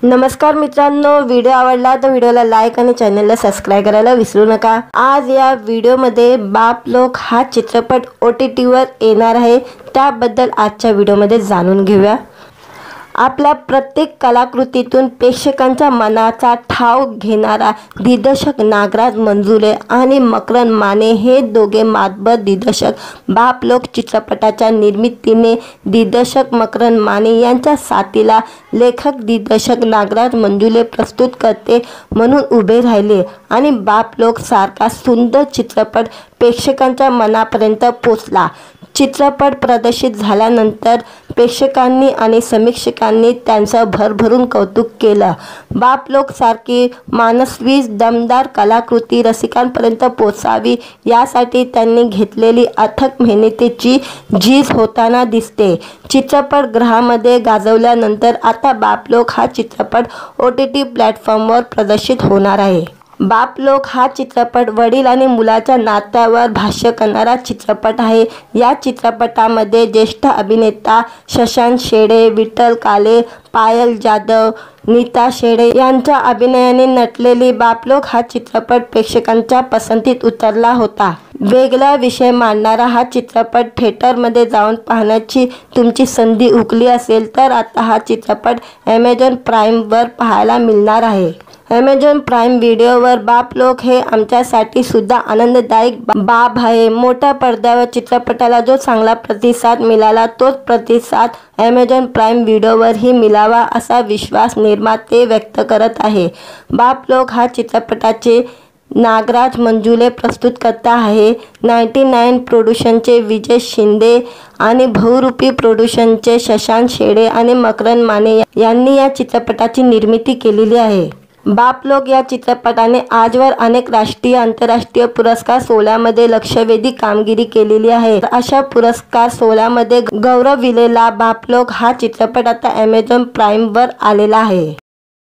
नमस्कार मित्रांनो, व्हिडिओ आवडला तर व्हिडिओला लाईक आणि चॅनलला सबस्क्राइब करायला विसरू नका। आज या व्हिडिओमध्ये बाप लोग हा चित्रपट OTT वर येणार आहे, त्याबद्दल आजच्या व्हिडिओमध्ये जाणून घेऊया। आपल्या प्रत्येक कलाकृतीतून प्रेक्षकांच्या मनाचा ठाव घेणारा दिग्दर्शक नागराज मंजुळे आणि मकरंद माने हे दोघे मातबर दिग्दर्शक बाप लोग चित्रपटाच्या निर्मितीने दिग्दर्शक मकरंद माने यांच्या साथीला लेखक दिग्दर्शक नागराज मंजुळे प्रस्तुत करते म्हणून उभे राहिले आणि बाप लोग सारखा सुंदर चित्रपट प्रेक्षकांच्या मनापर्यंत पोहोचला। चित्रपट प्रदर्शित झाल्यानंतर प्रेक्षकांनी आणि समीक्षकांनी त्यांचं भरभरून कौतुक केलं। बाप लोग सारखी मानसवी दमदार कलाकृती रसिकांपर्यंत पोहोचावी यासाठी त्यांनी घेतलेली अथक मेहनतीची झीज होताना दिसते। चित्रपट गृहामध्ये गाजवल्यानंतर आता बाप लोग हा चित्रपट OTT प्लॅटफॉर्मवर प्रदर्शित होणार आहे। बाप लोग हा चित्रपट वडील आणि मुलाच्या नात्यावर भाष्य करणारा चित्रपट आहे। या चित्रपटामध्ये ज्येष्ठ अभिनेता शशांक शेडे, विठ्ठल काले, पायल जाधव, नीता शेडे यांच्या अभिनयाने नटलेली बाप लोग हा चित्रपट प्रेक्षकांच्या पसंतीत उतरला होता। वेगळा विषय मांडणारा हा चित्रपट थिएटरमध्ये जाऊन पाहण्याची तुमची संधी हुकली असेल तर आता हा चित्रपट Amazon प्राईमवर पाहायला मिळणार आहे। Amazon प्राईम व्हिडिओवर बाप लोग हे आमच्यासाठी सुद्धा आनंददायक बाब आहे। मोठ्या पडद्यावर चित्रपटाला जो चांगला प्रतिसाद मिळाला तोच प्रतिसाद Amazon प्राईम व्हिडिओवरही मिळावा असा विश्वास निर्माते व्यक्त करत आहे। बाप लोग हा चित्रपटाचे नागराज मंजुळे प्रस्तुत करता आहे। 99 प्रोडक्शनचे विजय शिंदे आणि बहुरूपी प्रोडक्शनचे शशांक शेडे आणि मकरंद माने यांनी या चित्रपटाची निर्मिती केलेली आहे। बाप लोग या चित्रपटाने आजवर अनेक राष्ट्रीय आंतरराष्ट्रीय पुरस्कार सोहळ्यामध्ये लक्षवेधी कामगिरी केलेली आहे। अशा पुरस्कार सोहळ्यामध्ये गौरविलेला बाप लोग हा चित्रपट आता Amazon प्राईमवर आलेला आहे।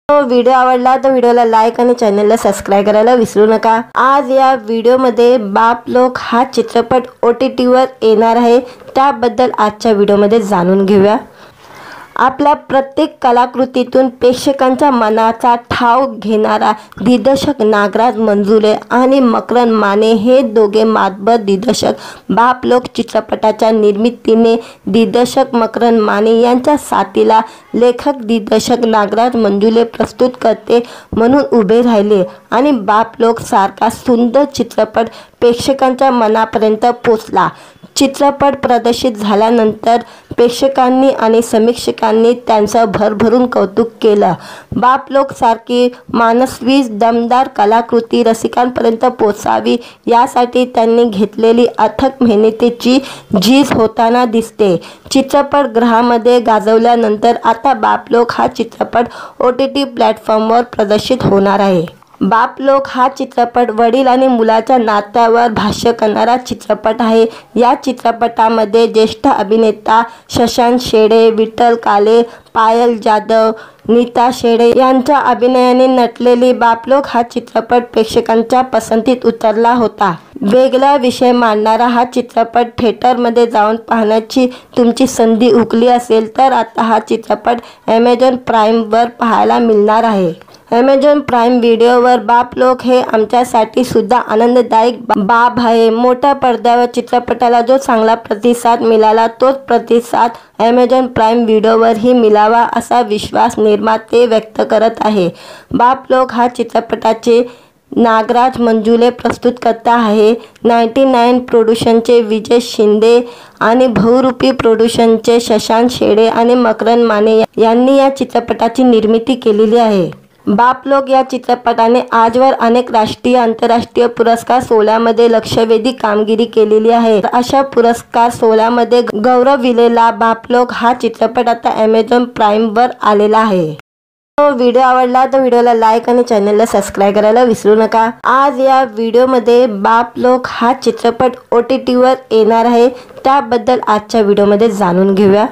व्हिडिओ आवडला तर व्हिडिओला लाईक आणि चॅनलला सबस्क्राइब करायला विसरू नका। आज या व्हिडिओमध्ये बाप लोग हा चित्रपट OTT वर येणार आहे, त्याबद्दल आजच्या व्हिडिओमध्ये जाणून घेऊया। आपल्या प्रत्येक कलाकृतीतून प्रेक्षकांच्या मनाचा ठाव घेणारा दिग्दर्शक नागराज मंजुळे आणि मकरंद माने हे दोघे मातबर दिग्दर्शक बाप लोग चित्रपटाच्या निर्मितीने दिग्दर्शक मकरंद माने यांच्या साथीला लेखक दिग्दर्शक नागराज मंजुळे प्रस्तुत करते म्हणून उभे राहिले आणि बाप लोग सारखा सुंदर चित्रपट प्रेक्षकांच्या मनापर्यंत पोहोचला। चित्रपट प्रदर्शित झाल्यानंतर प्रेक्षकांनी आणि समीक्षकांनी त्यांचं भरभरून कौतुक केलं। बाप लोग सारखी मानसवी दमदार कलाकृती रसिकांपर्यंत पोहोचावी यासाठी त्यांनी घेतलेली अथक मेहनतीची झीज होताना दिसते। चित्रपट गृहामध्ये गाजवल्यानंतर आता बाप लोग हा चित्रपट OTT प्लॅटफॉर्मवर प्रदर्शित होणार आहे। बाप लोग हा चित्रपट वडील आणि मुलाच्या नात्यावर भाष्य करणारा चित्रपट आहे। या चित्रपटामध्ये ज्येष्ठ अभिनेता शशांक शेडे, विठ्ठल काले, पायल जाधव, नीता शेडे यांच्या अभिनयाने नटलेली बाप लोग हा चित्रपट प्रेक्षकांच्या पसंतीत उतरला होता। वेगळा विषय मांडणारा हा चित्रपट थिएटरमध्ये जाऊन पाहण्याची तुमची संधी हुकली असेल तर आता हा चित्रपट Amazon प्राईमवर पाहायला मिळणार आहे। Amazon प्राईम व्हिडिओवर बाप लोग हे आमच्यासाठी सुद्धा आनंददायक बाब आहे। मोठ्या पडद्यावर चित्रपटाला जो चांगला प्रतिसाद मिळाला तोच प्रतिसाद Amazon प्राईम व्हिडिओवरही मिळावा असा विश्वास निर्माते व्यक्त करत आहे। बाप लोग हा चित्रपटाचे नागराज मंजुळे प्रस्तुत करता आहे। 99 प्रोडक्शनचे विजय शिंदे आणि बहुरूपी प्रोडक्शनचे शशांक शेडे आणि मकरंद माने यांनी या चित्रपटाची निर्मिती केलेली आहे। बाप लोग या चित्रपटाने आजवर अनेक राष्ट्रीय आंतरराष्ट्रीय पुरस्कार सोहळ्यामध्ये लक्षवेधी कामगिरी केलेली आहे। अशा पुरस्कार सोहळ्यामध्ये गौरविलेला बाप लोग हा चित्रपट आता Amazon प्राईमवर आलेला आहे। व्हिडिओ आवडला तर व्हिडिओला लाईक आणि चॅनलला सबस्क्राइब करायला विसरू नका। आज या व्हिडिओमध्ये बाप लोग हा चित्रपट OTT वर येणार आहे, त्याबद्दल आजच्या व्हिडिओमध्ये जाणून घेऊया।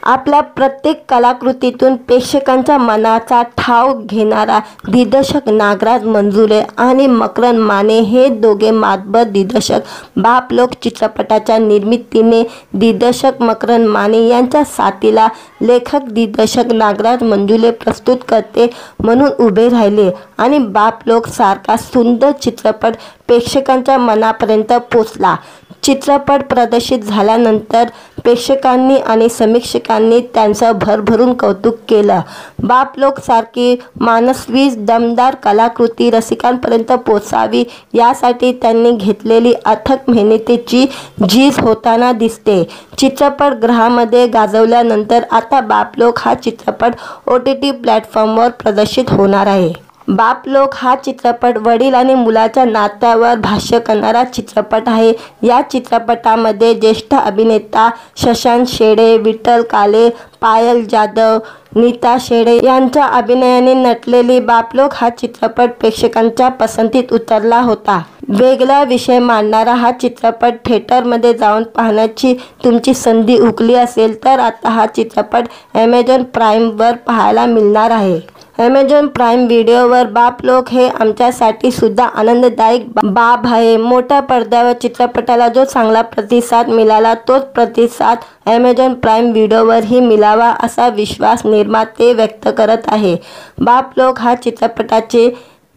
आपल्या प्रत्येक कलाकृतीतून प्रेक्षकांच्या मनाचा ठाव घेणारा दिग्दर्शक नागराज मंजुळे आणि मकरंद माने हे दोघे मातबर दिग्दर्शक बाप लोक चित्रपटाच्या निर्मितीने दिग्दर्शक मकरंद माने यांच्या साथीला लेखक दिग्दर्शक नागराज मंजुळे प्रस्तुत करते म्हणून उभे राहिले आणि बाप लोक सारखा सुंदर चित्रपट प्रेक्षकांच्या मनापर्यंत पोचला। चित्रपट प्रदर्शित झाल्यानंतर प्रेक्षकांनी आणि समीक्षकांनी त्यांचं भरभरून कौतुक केलं। बाप लोक सारखी मानसवी दमदार कलाकृती रसिकांपर्यंत पोचावी यासाठी त्यांनी घेतलेली अथक मेहनतीची झीज होताना दिसते। चित्रपट गृहामध्ये गाजवल्यानंतर आता बाप लोक हा चित्रपट OTT प्लॅटफॉर्मवर प्रदर्शित होणार आहे। बाप लोक हा चित्रपट वडील आणि मुलाच्या नात्यावर भाष्य करणारा चित्रपट आहे। या चित्रपटामध्ये ज्येष्ठ अभिनेता शशांक शेडे, विठ्ठल काले, पायल जाधव, नीता शेडे यांच्या अभिनयाने नटलेली बाप लोक हा चित्रपट प्रेक्षकांच्या पसंतीत उतरला होता। वेगळा विषय मांडणारा हा चित्रपट थिएटरमध्ये जाऊन पाहण्याची तुमची संधी हुकली असेल तर आता हा चित्रपट Amazon प्राईमवर पाहायला मिळणार आहे। Amazon प्राईम व्हिडिओवर बाप लोक हे आमच्यासाठी सुद्धा आनंददायक बाब आहे। मोठ्या पडद्यावर चित्रपटाला जो चांगला प्रतिसाद मिळाला तोच प्रतिसाद Amazon प्राईम व्हिडिओवरही मिळावा असा विश्वास निर्माते व्यक्त करत आहे। बाप लोक हा चित्रपटाचे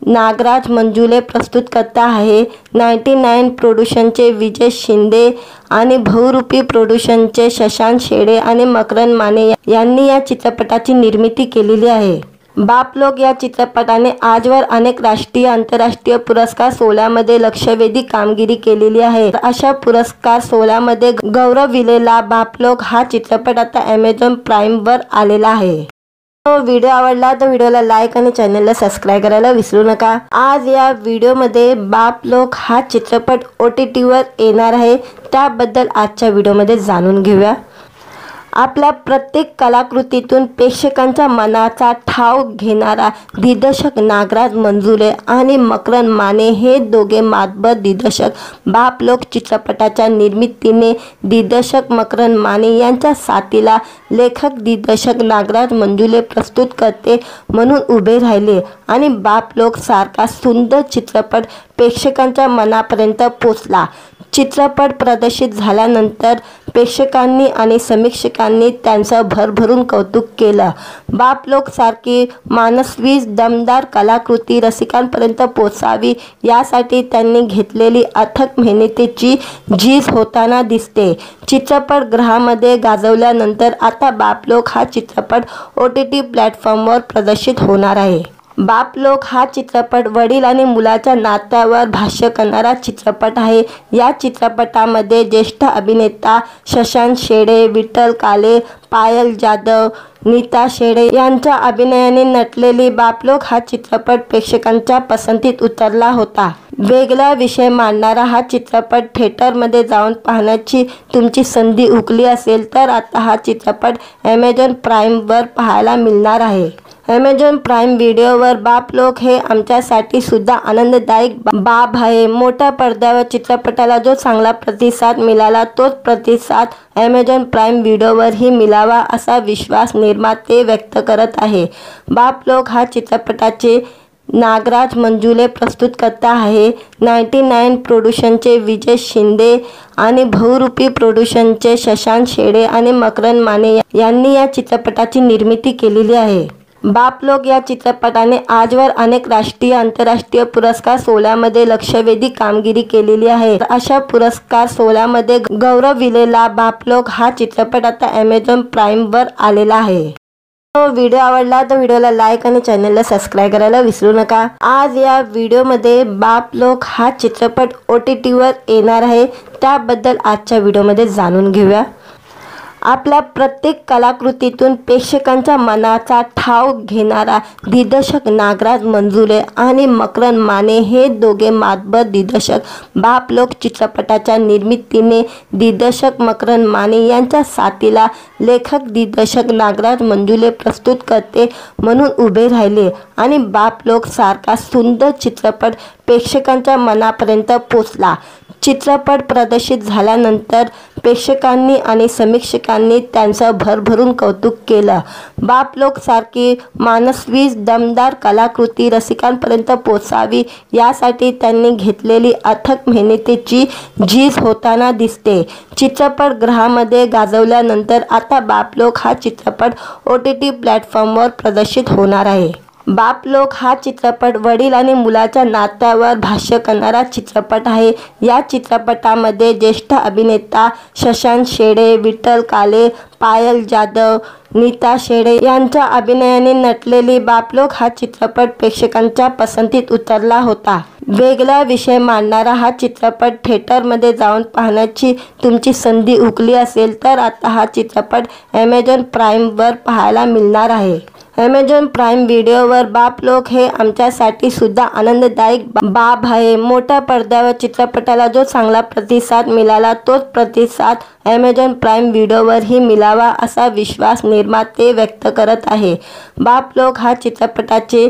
नागराज मंजुळे प्रस्तुत करता आहे। 99 प्रोडक्शनचे विजय शिंदे आणि बहुरूपी प्रोडक्शनचे शशांक शेडे आणि मकरंद माने यांनी या चित्रपटाची निर्मिती केलेली आहे। बाप लोक या चित्रपटाने आजवर अनेक राष्ट्रीय आंतरराष्ट्रीय पुरस्कार सोहळ्यामध्ये लक्षवेधी कामगिरी केलेली आहे। अशा पुरस्कार सोहळ्यामध्ये गौरविलेला बाप लोक हा चित्रपट आता Amazon प्राईमवर आलेला आहे। व्हिडिओ आवडला तर व्हिडिओला लाईक आणि चॅनलला सबस्क्राईब करायला विसरू नका। आज या व्हिडिओमध्ये बाप लोक हा चित्रपट OTTवर येणार आहे त्याबद्दल आजच्या व्हिडिओमध्ये जाणून घेऊया। आपल्या प्रत्येक कलाकृतीतून प्रेक्षकांच्या मनाचा ठाव घेणारा दिग्दर्शक नागराज मंजुळे आणि मकरंद माने हे दोघे मातबर दिग्दर्शक बाप लोक चित्रपटाच्या निर्मितीने दिग्दर्शक मकरंद माने यांच्या साथीला लेखक दिग्दर्शक नागराज मंजुळे प्रस्तुत करते म्हणून उभे राहिले आणि बाप लोक सारखा सुंदर चित्रपट प्रेक्षकांच्या मनापर्यंत पोचला। चित्रपट प्रदर्शित झाल्यानंतर प्रेक्षकांनी आणि समीक्षकांनी त्यांचं भरभरून कौतुक केलं। बाप लोक सारखी मानसवी दमदार कलाकृती रसिकांपर्यंत पोचावी यासाठी त्यांनी घेतलेली अथक मेहनतीची झीज होताना दिसते। चित्रपट गृहामध्ये गाजवल्यानंतर आता बाप लोक हा चित्रपट OTT प्लॅटफॉर्मवर प्रदर्शित होणार आहे। बाप लोक हा चित्रपट वडील आणि मुलाच्या नात्यावर भाष्य करणारा चित्रपट आहे। या चित्रपटामध्ये ज्येष्ठ अभिनेता शशांक शेडे, विठ्ठल काले, पायल जाधव, नीता शेडे यांच्या अभिनयाने नटलेली बाप लोक हा चित्रपट प्रेक्षकांच्या पसंतीत उतरला होता। वेगळा विषय मांडणारा हा चित्रपट थिएटरमध्ये जाऊन पाहण्याची तुमची संधी हुकली असेल तर आता हा चित्रपट Amazon प्राईमवर पाहायला मिळणार आहे। Amazon प्राईम व्हिडिओवर बाप लोक हे आमच्यासाठी सुद्धा आनंददायक बाब आहे। मोठ्या पडद्यावर चित्रपटाला जो चांगला प्रतिसाद मिळाला तोच प्रतिसाद Amazon प्राईम व्हिडिओवरही मिळावा असा विश्वास निर्माते व्यक्त करत आहे। बाप लोक हा चित्रपटाचे नागराज मंजुळे प्रस्तुत करता आहे। 99 प्रोडक्शनचे विजय शिंदे आणि बहुरूपी प्रोडक्शनचे शशांक शेडे आणि मकरंद माने यांनी या चित्रपटाची निर्मिती केलेली आहे। बाप लोक या चित्रपटाने आजवर अनेक राष्ट्रीय आंतरराष्ट्रीय पुरस्कार सोहळ्यामध्ये लक्षवेधी कामगिरी केलेली आहे। अशा पुरस्कार सोहळ्यामध्ये गौरविलेला बाप लोक हा चित्रपट आता Amazon प्राईमवर आलेला आहे। व्हिडिओ आवडला तर व्हिडिओला लाईक आणि चॅनलला सबस्क्राईब करायला विसरू नका। आज या व्हिडिओमध्ये बाप लोक हा चित्रपट OTTवर येणार आहे त्याबद्दल आजच्या व्हिडिओमध्ये जाणून घेऊया। आपल्या प्रत्येक कलाकृतीतून प्रेक्षकांच्या मनाचा ठाव घेणारा दिग्दर्शक नागराज मंजुळे आणि मकरंद माने हे दोघे मातबर दिग्दर्शक बाप लोक चित्रपटाच्या निर्मितीने दिग्दर्शक मकरंद माने यांच्या साथीला लेखक दिग्दर्शक नागराज मंजुळे प्रस्तुत करते म्हणून उभे राहिले आणि बाप लोक सारखा सुंदर चित्रपट प्रेक्षकांच्या मनापर्यंत पोचला। चित्रपट प्रदर्शित झाल्यानंतर प्रेक्षकांनी आणि समीक्षकांनी त्यांचं भरभरून कौतुक केलं। बाप लोग सारखी मानसवी दमदार कलाकृती रसिकांपर्यंत पोहोचावी यासाठी त्यांनी घेतलेली अथक मेहनतीची झीज होताना दिसते। चित्रपटगृहामध्ये गाजवल्यानंतर आता बाप लोग हा चित्रपट OTT प्लॅटफॉर्मवर प्रदर्शित होणार आहे। बाप लोग हा चित्रपट वडील आणि मुलाच्या नात्यावर भाष्य करणारा चित्रपट आहे। या चित्रपटामध्ये ज्येष्ठ अभिनेता शशांक शेडे, विठ्ठल काले, पायल जाधव, नीता शेडे यांच्या अभिनयाने नटलेली बाप लोग हा चित्रपट प्रेक्षकांच्या पसंतीत उतरला होता। वेगळा विषय मांडणारा हा चित्रपट थिएटरमध्ये जाऊन पाहण्याची तुमची संधी हुकली असेल तर आता हा चित्रपट Amazon प्राईमवर पाहायला मिळणार आहे। Amazon प्राईम व्हिडिओवर बाप लोग हे आमच्यासाठी सुद्धा आनंददायक बाब आहे। मोठ्या पडद्यावर चित्रपटाला जो चांगला प्रतिसाद मिळाला तोच प्रतिसाद Amazon प्राईम व्हिडिओवरही मिळावा असा विश्वास निर्माते व्यक्त करत आहे। बाप लोग हा चित्रपटाचे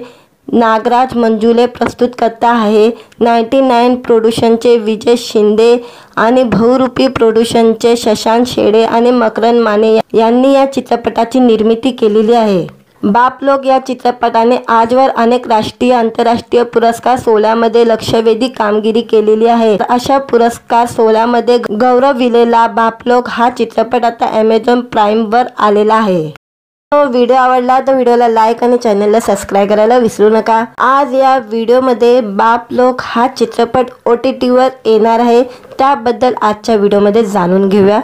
नागराज मंजुळे प्रस्तुतकर्ता आहे। 99 प्रोडक्शनचे विजय शिंदे आणि बहुरूपी प्रोडक्शनचे शशांक शेडे आणि मकरंद माने यांनी या चित्रपटाची निर्मिती केलेली आहे। बाप लोग या चित्रपटाने आजवर अनेक राष्ट्रीय आंतरराष्ट्रीय पुरस्कार सोहळ्यामध्ये लक्षवेधी कामगिरी केलेली आहे। अशा पुरस्कार सोहळ्यामध्ये गौरविलेला बाप लोग हा चित्रपट आता Amazon प्राईमवर आलेला आहे। व्हिडिओ आवडला तर व्हिडिओला लाईक आणि चॅनलला सबस्क्राईब करायला विसरू नका। आज या व्हिडिओमध्ये बाप लोग हा चित्रपट OTTवर येणार आहे त्याबद्दल आजच्या व्हिडिओमध्ये जाणून घेऊया।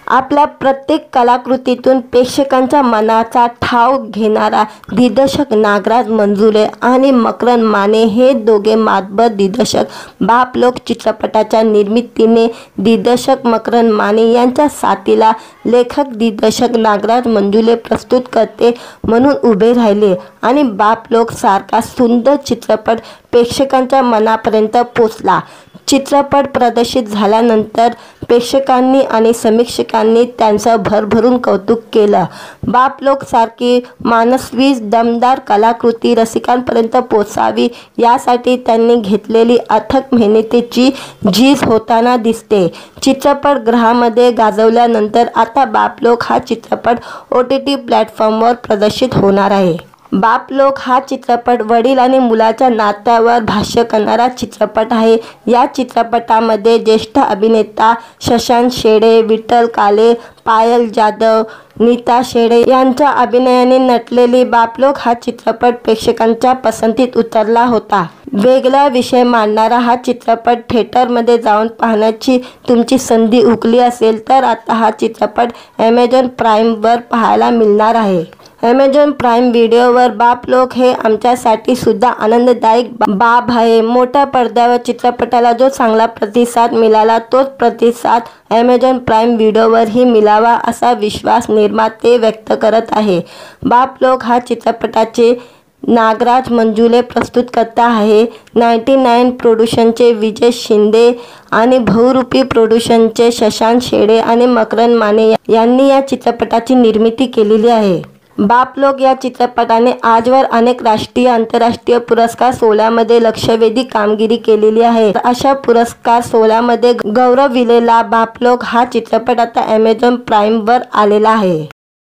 आपल्या प्रत्येक कलाकृतीतून प्रेक्षकांच्या मनाचा ठाव घेणारा दिग्दर्शक नागराज मंजुळे आणि मकरंद माने हे दोघे मातबर दिग्दर्शक बाप लोग चित्रपटाच्या निर्मितीने दिग्दर्शक मकरंद माने यांच्या साथीला लेखक दिग्दर्शक नागराज मंजुळे प्रस्तुतकर्ते म्हणून उभे राहिले आणि बाप लोग सारखा सुंदर चित्रपट प्रेक्षकांच्या मनापर्यंत पोचला। चित्रपट प्रदर्शित झाल्यानंतर प्रेक्षकांनी आणि समीक्षकांनी त्यांचं भरभरून कौतुक केलं। बाप लोग सारखी मानसवी दमदार कलाकृती रसिकांपर्यंत पोहोचावी यासाठी त्यांनी घेतलेली अथक मेहनतीची झीज होताना दिसते। चित्रपटगृहामध्ये गाजवल्यानंतर आता बाप लोग हा चित्रपट OTT प्लॅटफॉर्मवर प्रदर्शित होणार आहे। बाप लोग हा चित्रपट वडील आणि मुलाच्या नात्यावर भाष्य करणारा चित्रपट आहे। या चित्रपटामध्ये ज्येष्ठ अभिनेता शशांक शेडे, विठ्ठल काले, पायल जाधव, नीता शेडे यांच्या अभिनयाने नटलेली बाप लोग हा चित्रपट प्रेक्षकांच्या पसंतीत उतरला होता। वेगळा विषय मांडणारा हा चित्रपट थिएटरमध्ये जाऊन पाहण्याची तुमची संधी हुकली असेल तर आता हा चित्रपट Amazon प्राईमवर पाहायला मिळणार आहे। Amazon प्राईम व्हिडिओवर बाप लोग हे आमच्यासाठी सुद्धा आनंददायक बाब आहे। मोठ्या पडद्यावर चित्रपटाला जो चांगला प्रतिसाद मिळाला तोच प्रतिसाद Amazon प्राईम व्हिडिओवरही मिळावा असा विश्वास निर्माते व्यक्त करत आहे। बाप लोग हा चित्रपटाचे नागराज मंजुळे प्रस्तुतकर्ता आहे। 99 प्रोडक्शनचे विजय शिंदे आणि बहुरूपी प्रोडक्शनचे शशांक शेडे आणि मकरंद माने यांनी या चित्रपटाची निर्मिती केलेली आहे। बाप लोग या चित्रपटाने आजवर अनेक राष्ट्रीय आंतरराष्ट्रीय पुरस्कार सोहळ्यामध्ये लक्षवेधी कामगिरी केलेली आहे। अशा पुरस्कार सोहळ्यामध्ये गौरविलेला बाप लोग हा चित्रपट आता Amazon प्राईमवर आलेला आहे।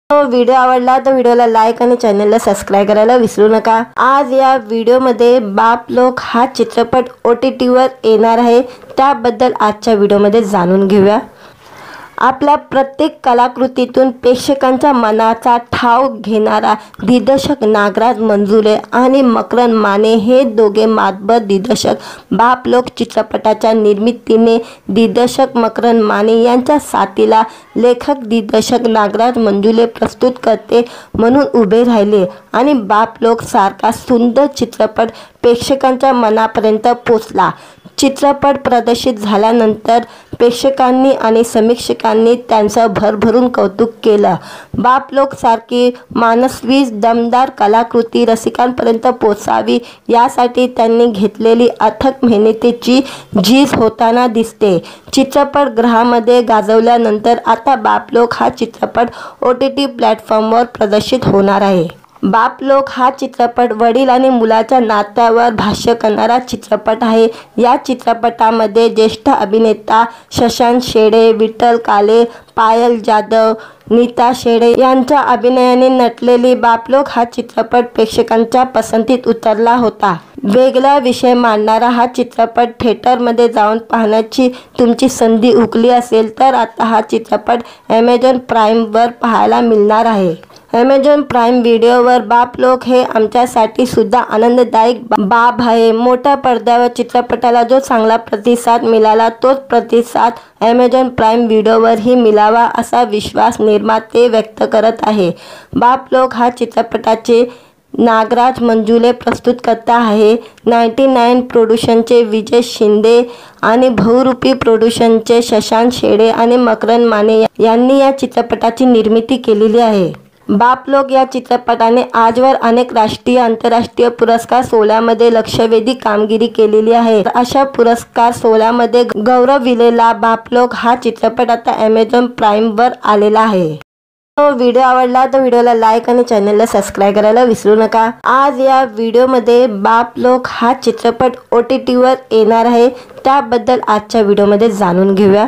व्हिडिओ आवडला तर व्हिडिओला लाईक आणि चॅनलला सबस्क्राईब करायला विसरू नका। आज या व्हिडिओमध्ये बाप लोग हा चित्रपट OTTवर येणार आहे त्याबद्दल आजच्या व्हिडिओमध्ये जाणून घेऊया। आपल्या प्रत्येक कलाकृतीतून प्रेक्षकांच्या मनाचा ठाव घेणारा दिग्दर्शक नागराज मंजुळे आणि मकरंद माने हे दोघे मातबर दिग्दर्शक बाप लोग चित्रपटाच्या निर्मितीने दिग्दर्शक मकरंद माने यांच्या साथीला लेखक दिग्दर्शक नागराज मंजुळे प्रस्तुतकर्ते म्हणून उभे राहिले आणि बाप लोग सारखा सुंदर चित्रपट प्रेक्षकांच्या मनापर्यंत पोचला। चित्रपट प्रदर्शित झाल्यानंतर प्रेक्षकांनी आणि समीक्षकांनी त्यांचं भरभरून कौतुक केलं। बाप लोग सारखी मानसवी दमदार कलाकृती रसिकांपर्यंत पोहोचावी यासाठी त्यांनी घेतलेली अथक मेहनतीची झीज होताना दिसते। चित्रपटगृहामध्ये गाजवल्यानंतर आता बाप लोग हा चित्रपट OTT प्लॅटफॉर्मवर प्रदर्शित होणार आहे। बाप लोक हा चित्रपट वडील आणि मुलाच्या नात्यावर भाष्य करणारा चित्रपट आहे। या चित्रपटामध्ये ज्येष्ठ अभिनेता शशांक शेडे, विठ्ठल काले, पायल जाधव, नीता शेडे यांच्या अभिनयाने नटलेली बाप लोक हा चित्रपट प्रेक्षकांच्या पसंतीत उतरला होता। वेगळा विषय मांडणारा हा चित्रपट थिएटरमध्ये जाऊन पाहण्याची तुमची संधी हुकली असेल तर आता हा चित्रपट ॲमेझॉन प्राईमवर पाहायला मिळणार आहे। ॲमेझॉन प्राईम व्हिडिओवर बाप लोक हे आमच्यासाठी सुद्धा आनंददायक बाब आहे। मोठ्या पडद्यावर चित्रपटाला जो चांगला प्रतिसाद मिळाला तोच प्रतिसाद ॲमेझॉन प्राईम व्हिडिओवरही मिळावा असा विश्वास निर्माते व्यक्त करत आहे। बाप लोक हा चित्रपटाचे नागराज मंजुळे प्रस्तुत करता आहे। 99 प्रोडक्शनचे विजय शिंदे आणि बहुरूपी प्रोडक्शनचे शशांक शेडे आणि मकरंद माने यांनी या चित्रपटाची निर्मिती केलेली आहे। बाप लोक या चित्रपटाने आजवर अनेक राष्ट्रीय आंतरराष्ट्रीय पुरस्कार सोहळ्यामध्ये लक्षवेधी कामगिरी केलेली आहे। अशा पुरस्कार सोहळ्यामध्ये गौरविलेला बाप लोक हा चित्रपट आता ॲमेझॉन प्राईमवर आलेला आहे। व्हिडिओ आवडला तर व्हिडिओला लाईक आणि चॅनलला सबस्क्राईब करायला विसरू नका। आज या व्हिडिओमध्ये बाप लोक हा चित्रपट OTTवर येणार आहे, त्याबद्दल आजच्या व्हिडिओमध्ये जाणून घेऊया।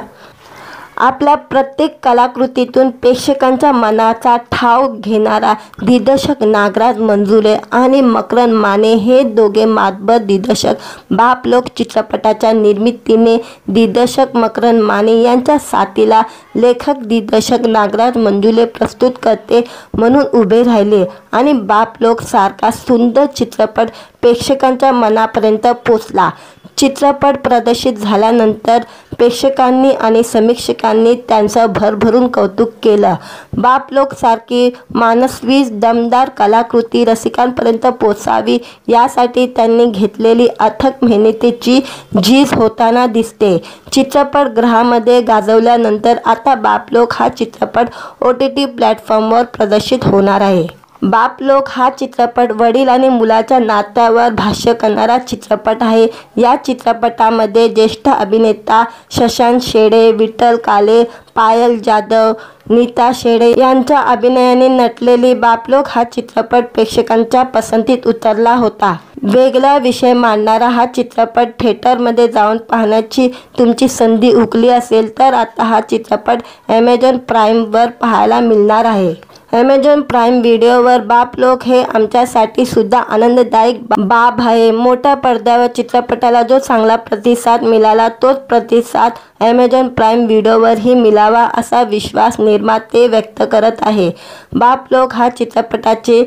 आपल्या प्रत्येक कलाकृतीतून प्रेक्षकांच्या मनाचा ठाव घेणारा दिग्दर्शक नागराज मंजुळे आणि मकरंद माने हे दोघे मातबर दिग्दर्शक बाप लोक चित्रपटाच्या निर्मितीने दिग्दर्शक मकरंद माने यांच्या साथीला लेखक दिग्दर्शक नागराज मंजुळे प्रस्तुत करते म्हणून उभे राहिले आणि बाप लोक सारखा सुंदर चित्रपट प्रेक्षकांच्या मनापर्यंत पोचला। चित्रपट प्रदर्शित झाल्यानंतर प्रेक्षकांनी आणि समीक्षकांनी त्यांचं भरभरून कौतुक केलं। बाप लोक सारखी मानसवी दमदार कलाकृती रसिकांपर्यंत पोचावी यासाठी त्यांनी घेतलेली अथक मेहनतीची झीज होताना दिसते। चित्रपट गृहामध्ये गाजवल्यानंतर आता बाप लोक हा चित्रपट OTT प्लॅटफॉर्मवर प्रदर्शित होणार आहे। बाप लोक हा चित्रपट वडील आणि मुलाच्या नात्यावर भाष्य करणारा चित्रपट आहे। या चित्रपटामध्ये ज्येष्ठ अभिनेता शशांक शेडे, विठ्ठल काले, पायल जाधव, नीता शेडे यांच्या अभिनयाने नटलेली बाप लोक हा चित्रपट प्रेक्षकांच्या पसंतीत उतरला होता। वेगळा विषय मांडणारा हा चित्रपट थिएटरमध्ये जाऊन पाहण्याची तुमची संधी हुकली असेल तर आता हा चित्रपट ॲमेझॉन प्राईमवर पाहायला मिळणार आहे। ॲमेझॉन प्राईम व्हिडिओवर बाप लोक हे आमच्यासाठी सुद्धा आनंददायक बाब आहे। मोठ्या पडद्यावर चित्रपटाला जो चांगला प्रतिसाद मिळाला तोच प्रतिसाद ॲमेझॉन प्राईम व्हिडिओवरही मिळावा असा विश्वास निर्माते व्यक्त करत आहे। बाप लोक हा चित्रपटाचे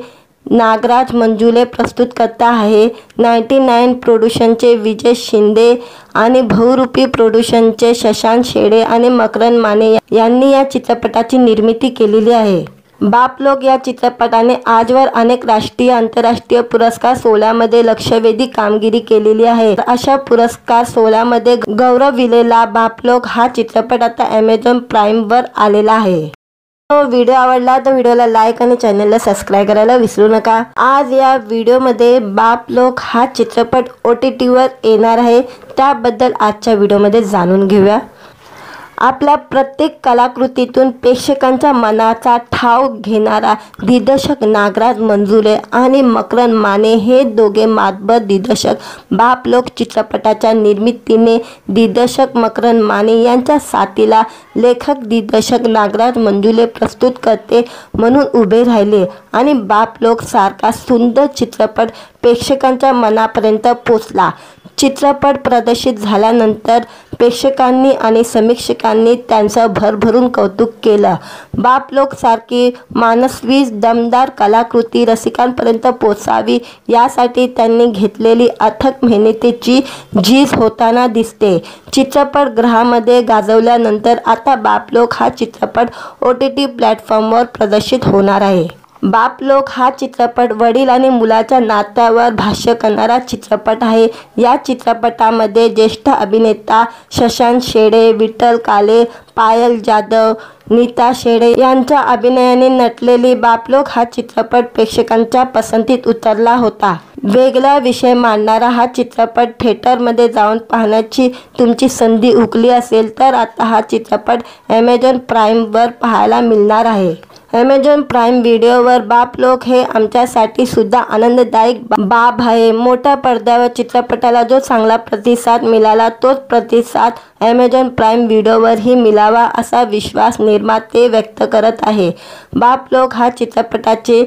नागराज मंजुळे प्रस्तुत करता आहे। 99 प्रोडक्शनचे विजय शिंदे आणि बहुरूपी प्रोडक्शनचे शशांक शेडे आणि मकरंद माने यांनी या चित्रपटाची निर्मिती केलेली आहे। बाप लोक या चित्रपटाने आजवर अनेक राष्ट्रीय आंतरराष्ट्रीय पुरस्कार सोहळ्यामध्ये लक्षवेधी कामगिरी केलेली आहे। अशा पुरस्कार सोहळ्यामध्ये गौरविलेला बाप लोक हा चित्रपट आता ॲमेझॉन प्राईमवर आलेला आहे। व्हिडिओ आवडला तर व्हिडिओला लाईक आणि चॅनलला सबस्क्राईब करायला विसरू नका। आज या व्हिडिओमध्ये बाप लोक हा चित्रपट OTTवर येणार आहे, त्याबद्दल आजच्या व्हिडिओमध्ये जाणून घेऊया। आपल्या प्रत्येक कलाकृतीतून प्रेक्षकांच्या मनाचा ठाव घेणारा दिग्दर्शक नागराज मंजुळे आणि मकरंद माने हे दोघे मातबर दिग्दर्शक बाप लोक चित्रपटाच्या निर्मितीने दिग्दर्शक मकरंद माने यांच्या साथीला लेखक दिग्दर्शक नागराज मंजुळे प्रस्तुत करते म्हणून उभे राहिले आणि बाप लोक सारखा सुंदर चित्रपट प्रेक्षकांच्या मनापर्यंत पोचला। चित्रपट प्रदर्शित झाल्यानंतर प्रेक्षकांनी आणि समीक्षकांनी त्यांचं भरभरून कौतुक केलं। बाप लोक सारखी मानसवी दमदार कलाकृती रसिकांपर्यंत पोचावी यासाठी त्यांनी घेतलेली अथक मेहनतीची झीज होताना दिसते। चित्रपट गृहामध्ये गाजवल्यानंतर आता बाप लोक हा चित्रपट OTT प्लॅटफॉर्मवर प्रदर्शित होणार आहे। बाप लोक हा चित्रपट वडील आणि मुलाच्या नात्यावर भाष्य करणारा चित्रपट आहे। या चित्रपटामध्ये ज्येष्ठ अभिनेता शशांक शेडे, विठ्ठल काले, पायल जाधव, नीता शेडे यांच्या अभिनयाने नटलेली बाप लोक हा चित्रपट प्रेक्षकांच्या पसंतीत उतरला होता। वेगळा विषय मांडणारा हा चित्रपट थिएटरमध्ये जाऊन पाहण्याची तुमची संधी हुकली असेल तर आता हा चित्रपट ॲमेझॉन प्राईमवर पाहायला मिळणार आहे। ॲमेझॉन प्राईम व्हिडिओवर बाप लोक हे आमच्यासाठी सुद्धा आनंददायक बाब आहे। मोठ्या पडद्यावर चित्रपटाला जो चांगला प्रतिसाद मिळाला तोच प्रतिसाद ॲमेझॉन प्राईम व्हिडिओवरही मिळावा असा विश्वास निर्माते व्यक्त करत आहे। बाप लोक हा चित्रपटाचे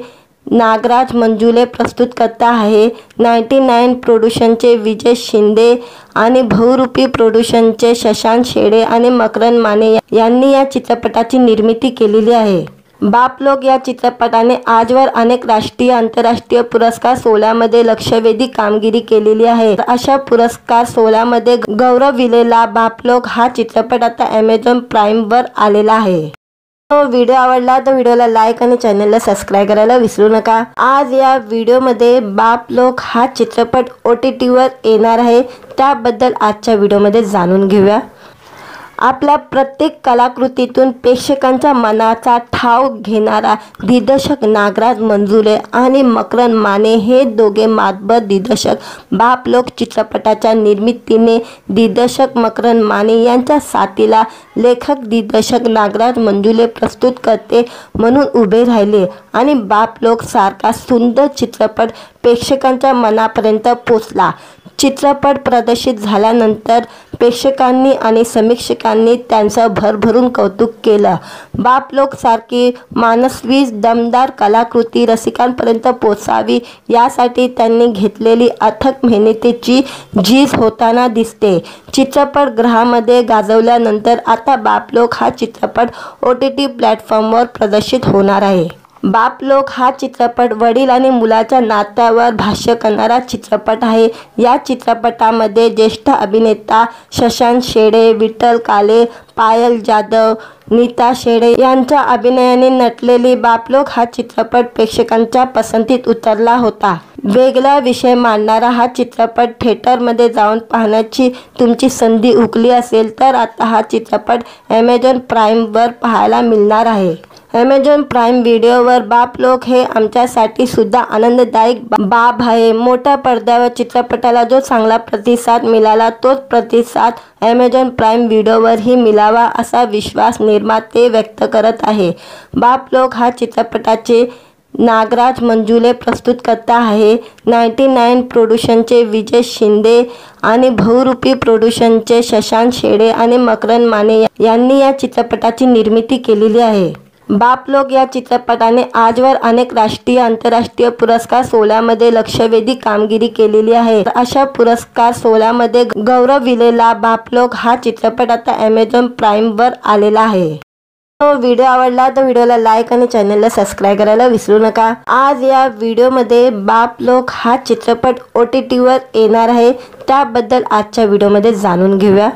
नागराज मंजुळे प्रस्तुत करता आहे। 99 प्रोडक्शनचे विजय शिंदे आणि बहुरूपी प्रोडक्शनचे शशांक शेडे आणि मकरंद माने यांनी या चित्रपटाची निर्मिती केलेली आहे। बाप लोक या चित्रपटाने आजवर अनेक राष्ट्रीय आंतरराष्ट्रीय पुरस्कार सोहळ्यामध्ये लक्षवेधी कामगिरी केलेली आहे। अशा पुरस्कार सोहळ्यामध्ये गौरविलेला बाप लोक हा चित्रपट आता ॲमेझॉन प्राईमवर आलेला आहे। व्हिडिओ आवडला तर व्हिडिओला लाईक आणि चॅनलला सबस्क्राईब करायला विसरू नका। आज या व्हिडिओमध्ये बाप लोक हा चित्रपट OTTवर येणार आहे, त्याबद्दल आजच्या व्हिडिओमध्ये जाणून घेऊया। आपल्या प्रत्येक कलाकृतीतून प्रेक्षकांच्या मनाचा ठाव घेणारा दिग्दर्शक नागराज मंजुळे आणि मकरंद माने हे दोघे मातबर दिग्दर्शक बाप लोक चित्रपटाच्या निर्मितीने दिग्दर्शक मकरंद माने यांच्या साथीला लेखक दिग्दर्शक नागराज मंजुळे प्रस्तुत करते म्हणून उभे राहिले आणि बाप लोक सारखा सुंदर चित्रपट प्रेक्षकांच्या मनापर्यंत पोचला। चित्रपट प्रदर्शित झाल्यानंतर प्रेक्षकांनी आणि समीक्षकांनी त्यांचं भरभरून कौतुक केलं। बाप लोक सारखी मानसवी दमदार कलाकृती रसिकांपर्यंत पोचावी यासाठी त्यांनी घेतलेली अथक मेहनतीची झीज होताना दिसते। चित्रपट गृहामध्ये गाजवल्यानंतर आता बाप लोक हा चित्रपट OTT प्लॅटफॉर्मवर प्रदर्शित होणार आहे। बाप लोक हा चित्रपट वडील आणि मुलाच्या नात्यावर भाष्य करणारा चित्रपट आहे। या चित्रपटामध्ये ज्येष्ठ अभिनेता शशांक शेडे, विठ्ठल काले, पायल जाधव, नीता शेडे यांच्या अभिनयाने नटलेली बाप लोक हा चित्रपट प्रेक्षकांच्या पसंतीत उतरला होता। वेगळा विषय मांडणारा हा चित्रपट थिएटरमध्ये जाऊन पाहण्याची तुमची संधी हुकली असेल तर आता हा चित्रपट ॲमेझॉन प्राईमवर पाहायला मिळणार आहे। ॲमेझॉन प्राईम व्हिडिओवर बाप लोक हे आमच्यासाठी सुद्धा आनंददायक बाब आहे। मोठ्या पडद्यावर चित्रपटाला जो चांगला प्रतिसाद मिळाला तोच प्रतिसाद ॲमेझॉन प्राईम व्हिडिओवरही मिळावा असा विश्वास निर्माते व्यक्त करत आहे। बाप लोक हा चित्रपटाचे नागराज मंजुळे प्रस्तुत करता आहे। 99 प्रोडक्शनचे विजय शिंदे आणि बहुरूपी प्रोडक्शनचे शशांक शेडे आणि मकरंद माने यांनी या चित्रपटाची निर्मिती केलेली आहे। बाप लोक या चित्रपटाने आजवर अनेक राष्ट्रीय आंतरराष्ट्रीय पुरस्कार सोहळ्यामध्ये लक्षवेधी कामगिरी केलेली आहे। अशा पुरस्कार सोहळ्यामध्ये गौरविलेला बाप लोक हा चित्रपट आता ॲमेझॉन प्राईमवर आलेला आहे। व्हिडिओ आवडला तर व्हिडिओला लाईक आणि चॅनलला सबस्क्राईब करायला विसरू नका। आज या व्हिडिओमध्ये बाप लोक हा चित्रपट OTTवर येणार आहे, त्याबद्दल आजच्या व्हिडिओमध्ये जाणून घेऊया।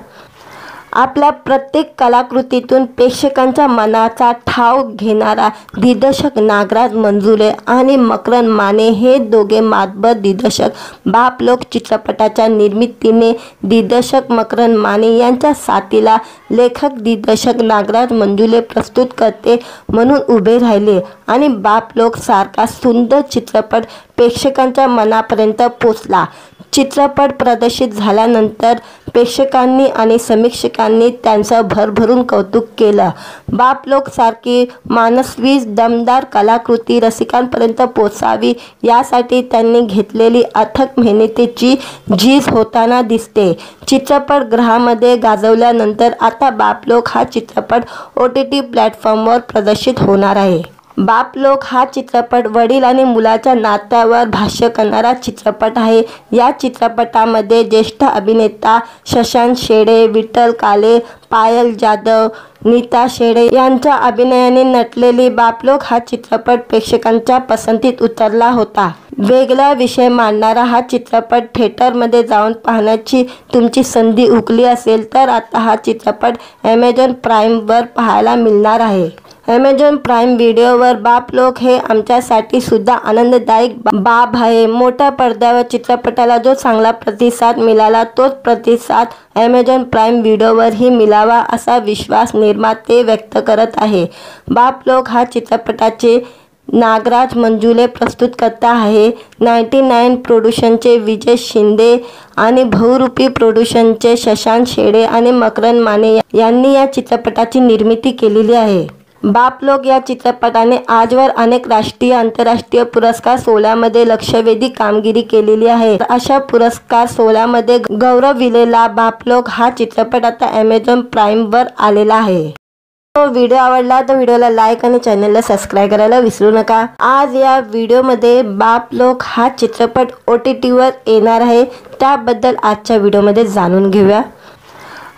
आपल्या प्रत्येक कलाकृतीतून प्रेक्षकांच्या मनाचा ठाव घेणारा दिग्दर्शक नागराज मंजुळे आणि मकरंद माने हे दोघे मातबर दिग्दर्शक बाप लोक चित्रपटाच्या निर्मितीने दिग्दर्शक मकरंद माने यांच्या साथीला लेखक दिग्दर्शक नागराज मंजुळे प्रस्तुत करते म्हणून उभे राहिले आणि बाप लोक सारखा सुंदर चित्रपट प्रेक्षकांच्या मनापर्यंत पोचला। चित्रपट प्रदर्शित झाल्यानंतर प्रेक्षकांनी आणि समीक्षकांनी त्यांचं भरभरून कौतुक केलं। बाप लोक सारखी मानसवी दमदार कलाकृती रसिकांपर्यंत पोचावी यासाठी त्यांनी घेतलेली अथक मेहनतीची झीज होताना दिसते। चित्रपट गृहामध्ये गाजवल्यानंतर आता बाप लोक हा चित्रपट OTT प्लॅटफॉर्मवर प्रदर्शित होणार आहे। बाप लोक हा चित्रपट वडील आणि मुलाच्या नात्यावर भाष्य करणारा चित्रपट आहे। या चित्रपटामध्ये ज्येष्ठ अभिनेता शशांक शेडे, विठ्ठल काले, पायल जाधव, नीता शेडे यांच्या अभिनयाने नटलेली बाप लोक हा चित्रपट प्रेक्षकांच्या पसंतीत उतरला होता। वेगळा विषय मांडणारा हा चित्रपट थिएटरमध्ये जाऊन पाहण्याची तुमची संधी हुकली असेल तर आता हा चित्रपट ॲमेझॉन प्राईमवर पाहायला मिळणार आहे। ॲमेझॉन प्राईम व्हिडिओवर बाप लोक हे आमच्यासाठी सुद्धा आनंददायक बाब आहे। मोठ्या पडद्यावर चित्रपटाला जो चांगला प्रतिसाद मिळाला तोच प्रतिसाद ॲमेझॉन प्राईम व्हिडिओवरही मिळावा असा विश्वास निर्माते व्यक्त करत आहे। बाप लोक हा चित्रपटाचे नागराज मंजुळे प्रस्तुत करता आहे। 99 प्रोडक्शनचे विजय शिंदे आणि बहुरूपी प्रोडक्शनचे शशांक शेडे आणि मकरंद माने यांनी या चित्रपटाची निर्मिती केलेली आहे। बाप लोग या चित्रपटाने आजवर अनेक राष्ट्रीय आंतरराष्ट्रीय पुरस्कार सोहळ्यामध्ये लक्षवेधी कामगिरी केलेली आहे। अशा पुरस्कार सोहळ्यामध्ये गौरविलेला बाप लोग हा चित्रपट आता Amazon Prime वर आलेला आहे। व्हिडिओ आवडला तर व्हिडिओला लाईक आणि चॅनलला सबस्क्राइब करायला विसरू नका। आज या व्हिडिओमध्ये बाप लोग हा चित्रपट OTT वर येणार आहे, त्याबद्दल आजच्या व्हिडिओमध्ये जाणून घेऊया।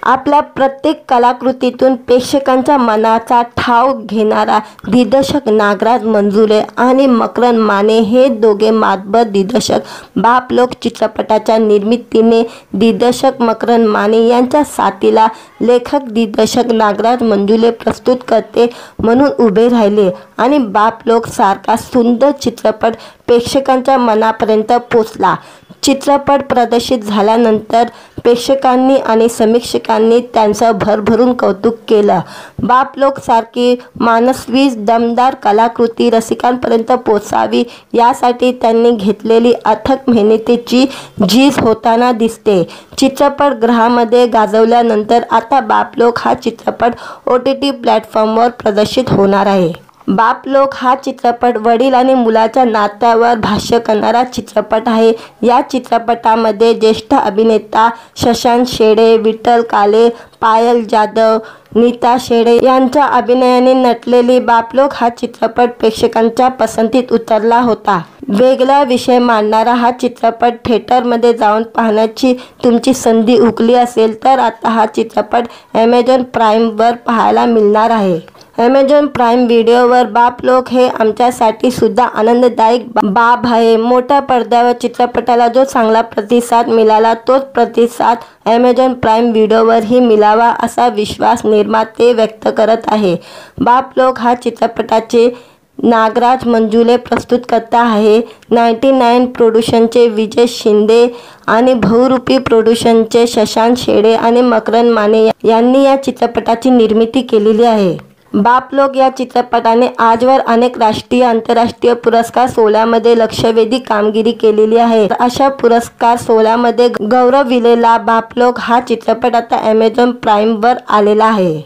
आपल्या प्रत्येक कलाकृतीतून प्रेक्षकांच्या मनाचा ठाव घेणारा दिग्दर्शक नागराज मंजुळे आणि मकरंद माने हे दोघे मातबर दिग्दर्शक बाप लोग चित्रपटाच्या निर्मितीने दिग्दर्शक मकरंद माने यांच्या साथीला लेखक दिग्दर्शक नागराज मंजुळे प्रस्तुत करते म्हणून उभे राहिले आणि बाप लोग सारखा सुंदर चित्रपट प्रेक्षकांच्या मनापर्यंत पोहोचला। चित्रपट प्रदर्शित झाल्यानंतर प्रेक्षकांनी आणि समीक्षकांनी त्यांचं भरभरून कौतुक केलं। बाप लोग सारखी मानसवी दमदार कलाकृती रसिकांपर्यंत पोहोचावी यासाठी त्यांनी घेतलेली अथक मेहनतीची झीज होताना दिसते। चित्रपट गृहामध्ये गाजवल्यानंतर आता बाप लोग हा चित्रपट OTT प्लॅटफॉर्मवर प्रदर्शित होणार आहे। बाप लोग हा चित्रपट वडील आणि मुलाच्या नात्यावर भाष्य करणारा चित्रपट आहे। या चित्रपटामध्ये ज्येष्ठ अभिनेता शशांक शेडे, विठ्ठल काले, पायल जाधव, नीता शेडे यांच्या अभिनयाने नटलेली बाप लोग हा चित्रपट प्रेक्षकांच्या पसंतीत उतरला होता। वेगळा विषय मांडणारा हा चित्रपट थिएटरमध्ये जाऊन पाहण्याची तुमची संधी हुकली असेल तर आता हा चित्रपट Amazon Prime वर पाहायला मिळणार आहे। Amazon Prime व्हिडिओवर बाप लोग हे आमच्यासाठी सुद्धा आनंददायक बाब आहे। मोठ्या पडद्यावर चित्रपटाला जो चांगला प्रतिसाद मिळाला तोच प्रतिसाद Amazon Prime व्हिडिओवरही मिळावा असा विश्वास निर्माते व्यक्त करत आहे। बाप लोग हा चित्रपटाचे नागराज मंजुळे प्रस्तुत करता आहे। 99 प्रोडक्शनचे विजय शिंदे आणि बहुरूपी प्रोडक्शनचे शशांक शेडे आणि मकरंद माने यांनी या चित्रपटाची निर्मिती केलेली आहे। बाप लोग या चित्रपटाने आजवर अनेक राष्ट्रीय आंतरराष्ट्रीय पुरस्कार सोहळ्यामध्ये लक्षवेधी कामगिरी केलेली आहे। अशा पुरस्कार सोहळ्यामध्ये गौरविलेला बाप लोग हा चित्रपट आता Amazon Prime वर आलेला आहे।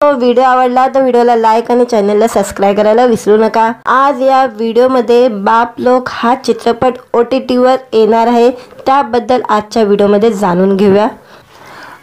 व्हिडिओ आवडला तर व्हिडिओला लाईक आणि चॅनलला सबस्क्राइब करायला विसरू नका। आज या व्हिडिओमध्ये बाप लोग हा चित्रपट OTT वर येणार आहे, त्याबद्दल आजच्या व्हिडिओमध्ये जाणून घेऊया।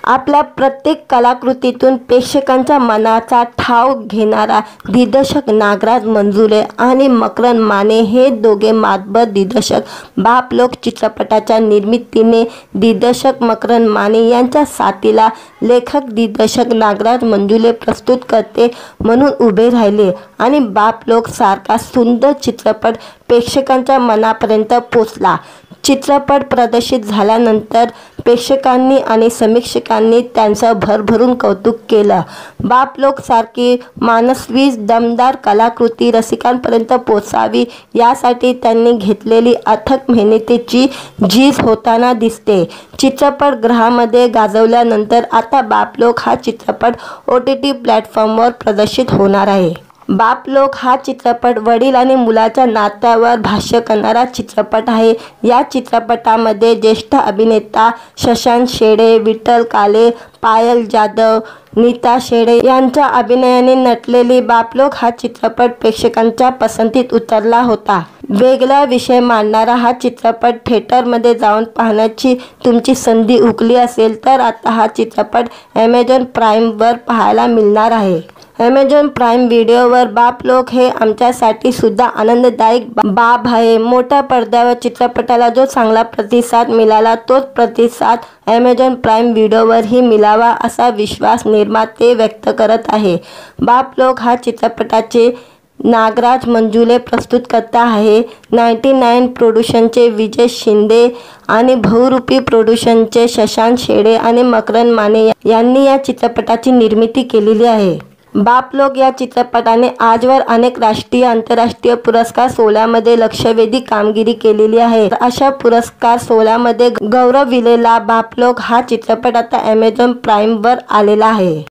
आपल्या प्रत्येक कलाकृतीतून प्रेक्षकांच्या मनाचा ठाव घेणारा दिग्दर्शक नागराज मंजुळे आणि मकरंद माने हे दोघे मातबर दिग्दर्शक बाप लोग चित्रपटाच्या निर्मितीने दिग्दर्शक मकरंद माने यांच्या साथीला लेखक दिग्दर्शक नागराज मंजुळे प्रस्तुत करते म्हणून उभे राहिले आणि बाप लोग सारखा सुंदर चित्रपट प्रेक्षकांच्या मनापर्यंत पोहोचला। चित्रपट प्रदर्शित झाल्यानंतर प्रेक्षकांनी आणि समीक्षकांनी त्यांचं भरभरून कौतुक केलं। बाप लोग सारखी मानसवी दमदार कलाकृती रसिकांपर्यंत पोहोचावी यासाठी त्यांनी घेतलेली अथक मेहनतीची झीज होताना दिसते। चित्रपट गृहामध्ये गाजवल्यानंतर आता बाप लोग हा चित्रपट OTT प्लॅटफॉर्मवर प्रदर्शित होणार आहे। बाप लोग हा चित्रपट वडील आणि मुलाच्या नात्यावर भाष्य करणारा चित्रपट आहे। या चित्रपटामध्ये ज्येष्ठ अभिनेता शशांक शेडे, विठ्ठल काले, पायल जाधव, नीता शेडे यांच्या अभिनयाने नटलेली बाप लोग हा चित्रपट प्रेक्षकांच्या पसंतीत उतरला होता। वेगळा विषय मांडणारा हा चित्रपट थिएटरमध्ये जाऊन पाहण्याची तुमची संधी हुकली असेल तर आता हा चित्रपट Amazon Prime वर पाहायला मिळणार आहे। Amazon Prime व्हिडिओवर बाप लोग हे आमच्यासाठी सुद्धा आनंददायक बाब आहे। मोठ्या पडद्यावर चित्रपटाला जो चांगला प्रतिसाद मिळाला तोच प्रतिसाद Amazon Prime व्हिडिओवरही मिळावा असा विश्वास निर्माते व्यक्त करत आहे। बाप लोग हा चित्रपटाचे नागराज मंजुळे प्रस्तुत करता आहे। 99 प्रोडक्शनचे विजय शिंदे आणि बहुरूपी प्रोडक्शनचे शशांक शेडे आणि मकरंद माने यांनी या चित्रपटाची निर्मिती केलेली आहे। बाप लोग या चित्रपटाने आजवर अनेक राष्ट्रीय आंतरराष्ट्रीय पुरस्कार सोहळ्यामध्ये लक्षवेधी कामगिरी केलेली आहे। अशा पुरस्कार सोहळ्यामध्ये गौरविलेला बाप लोग हा चित्रपट आता Amazon Prime वर आलेला आहे।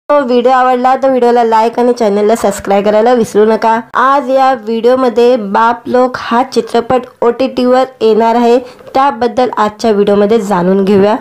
व्हिडिओ आवडला तर व्हिडिओला लाईक आणि चॅनलला सबस्क्राइब करायला विसरू नका। आज या व्हिडिओमध्ये बाप लोग हा चित्रपट OTT वर येणार आहे, त्याबद्दल आजच्या व्हिडिओमध्ये जाणून घेऊया।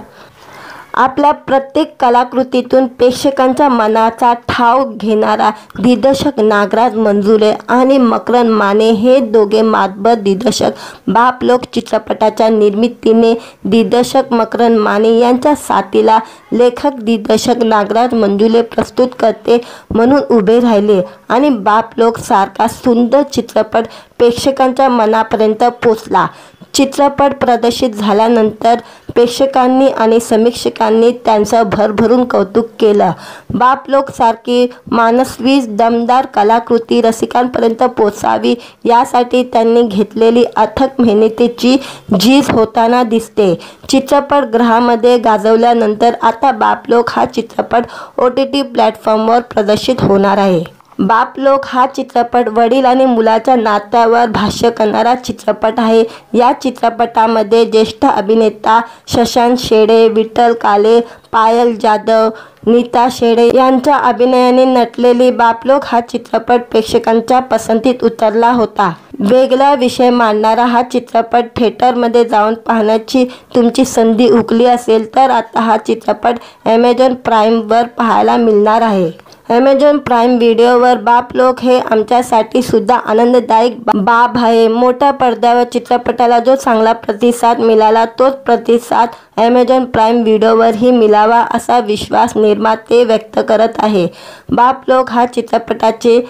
आपल्या प्रत्येक कलाकृतीतून प्रेक्षकांच्या मनाचा ठाव घेणारा दिग्दर्शक नागराज मंजुळे आणि मकरंद माने हे दोघे मातबर दिग्दर्शक बाप लोक चित्रपटाच्या निर्मितीने दिग्दर्शक मकरंद माने यांच्या साथीला लेखक दिग्दर्शक नागराज मंजुळे प्रस्तुत करते म्हणून उभे राहिले आणि बाप लोक सारखा सुंदर चित्रपट प्रेक्षकांच्या मनापर्यंत पोचला। चित्रपट प्रदर्शित झाल्यानंतर प्रेक्षकांनी आणि समीक्षकांनी त्यांचं भरभरून कौतुक केलं। बाप लोक सारखी मानसवी दमदार कलाकृती रसिकांपर्यंत पोचावी यासाठी त्यांनी घेतलेली अथक मेहनतीची झीज होताना दिसते। चित्रपट गृहामध्ये गाजवल्यानंतर आता बाप लोक हा चित्रपट OTT प्लॅटफॉर्मवर प्रदर्शित होणार आहे। बाप लोक हा चित्रपट वडील आणि मुलाच्या नात्यावर भाष्य करणारा चित्रपट आहे। या चित्रपटामध्ये ज्येष्ठ अभिनेता शशांक शेडे, विठ्ठल काले, पायल जाधव, नीता शेडे यांच्या अभिनयाने नटलेली बाप लोक हा चित्रपट प्रेक्षकांच्या पसंतीत उतरला होता। वेगळा विषय मांडणारा हा चित्रपट थिएटरमध्ये जाऊन पाहण्याची तुमची संधी हुकली असेल तर आता हा चित्रपट Amazon प्राईमवर पाहायला मिळणार आहे। Amazon प्राईम व्हिडिओवर बाप लोक हे आमच्यासाठी सुद्धा आनंददायक बाब आहे। मोठ्या पडद्यावर चित्रपटाला जो चांगला प्रतिसाद मिळाला तोच प्रतिसाद Amazon प्राईम व्हिडिओवरही मिळावा असा विश्वास निर्माते व्यक्त करत आहे। बाप लोक हा चित्रपटाचे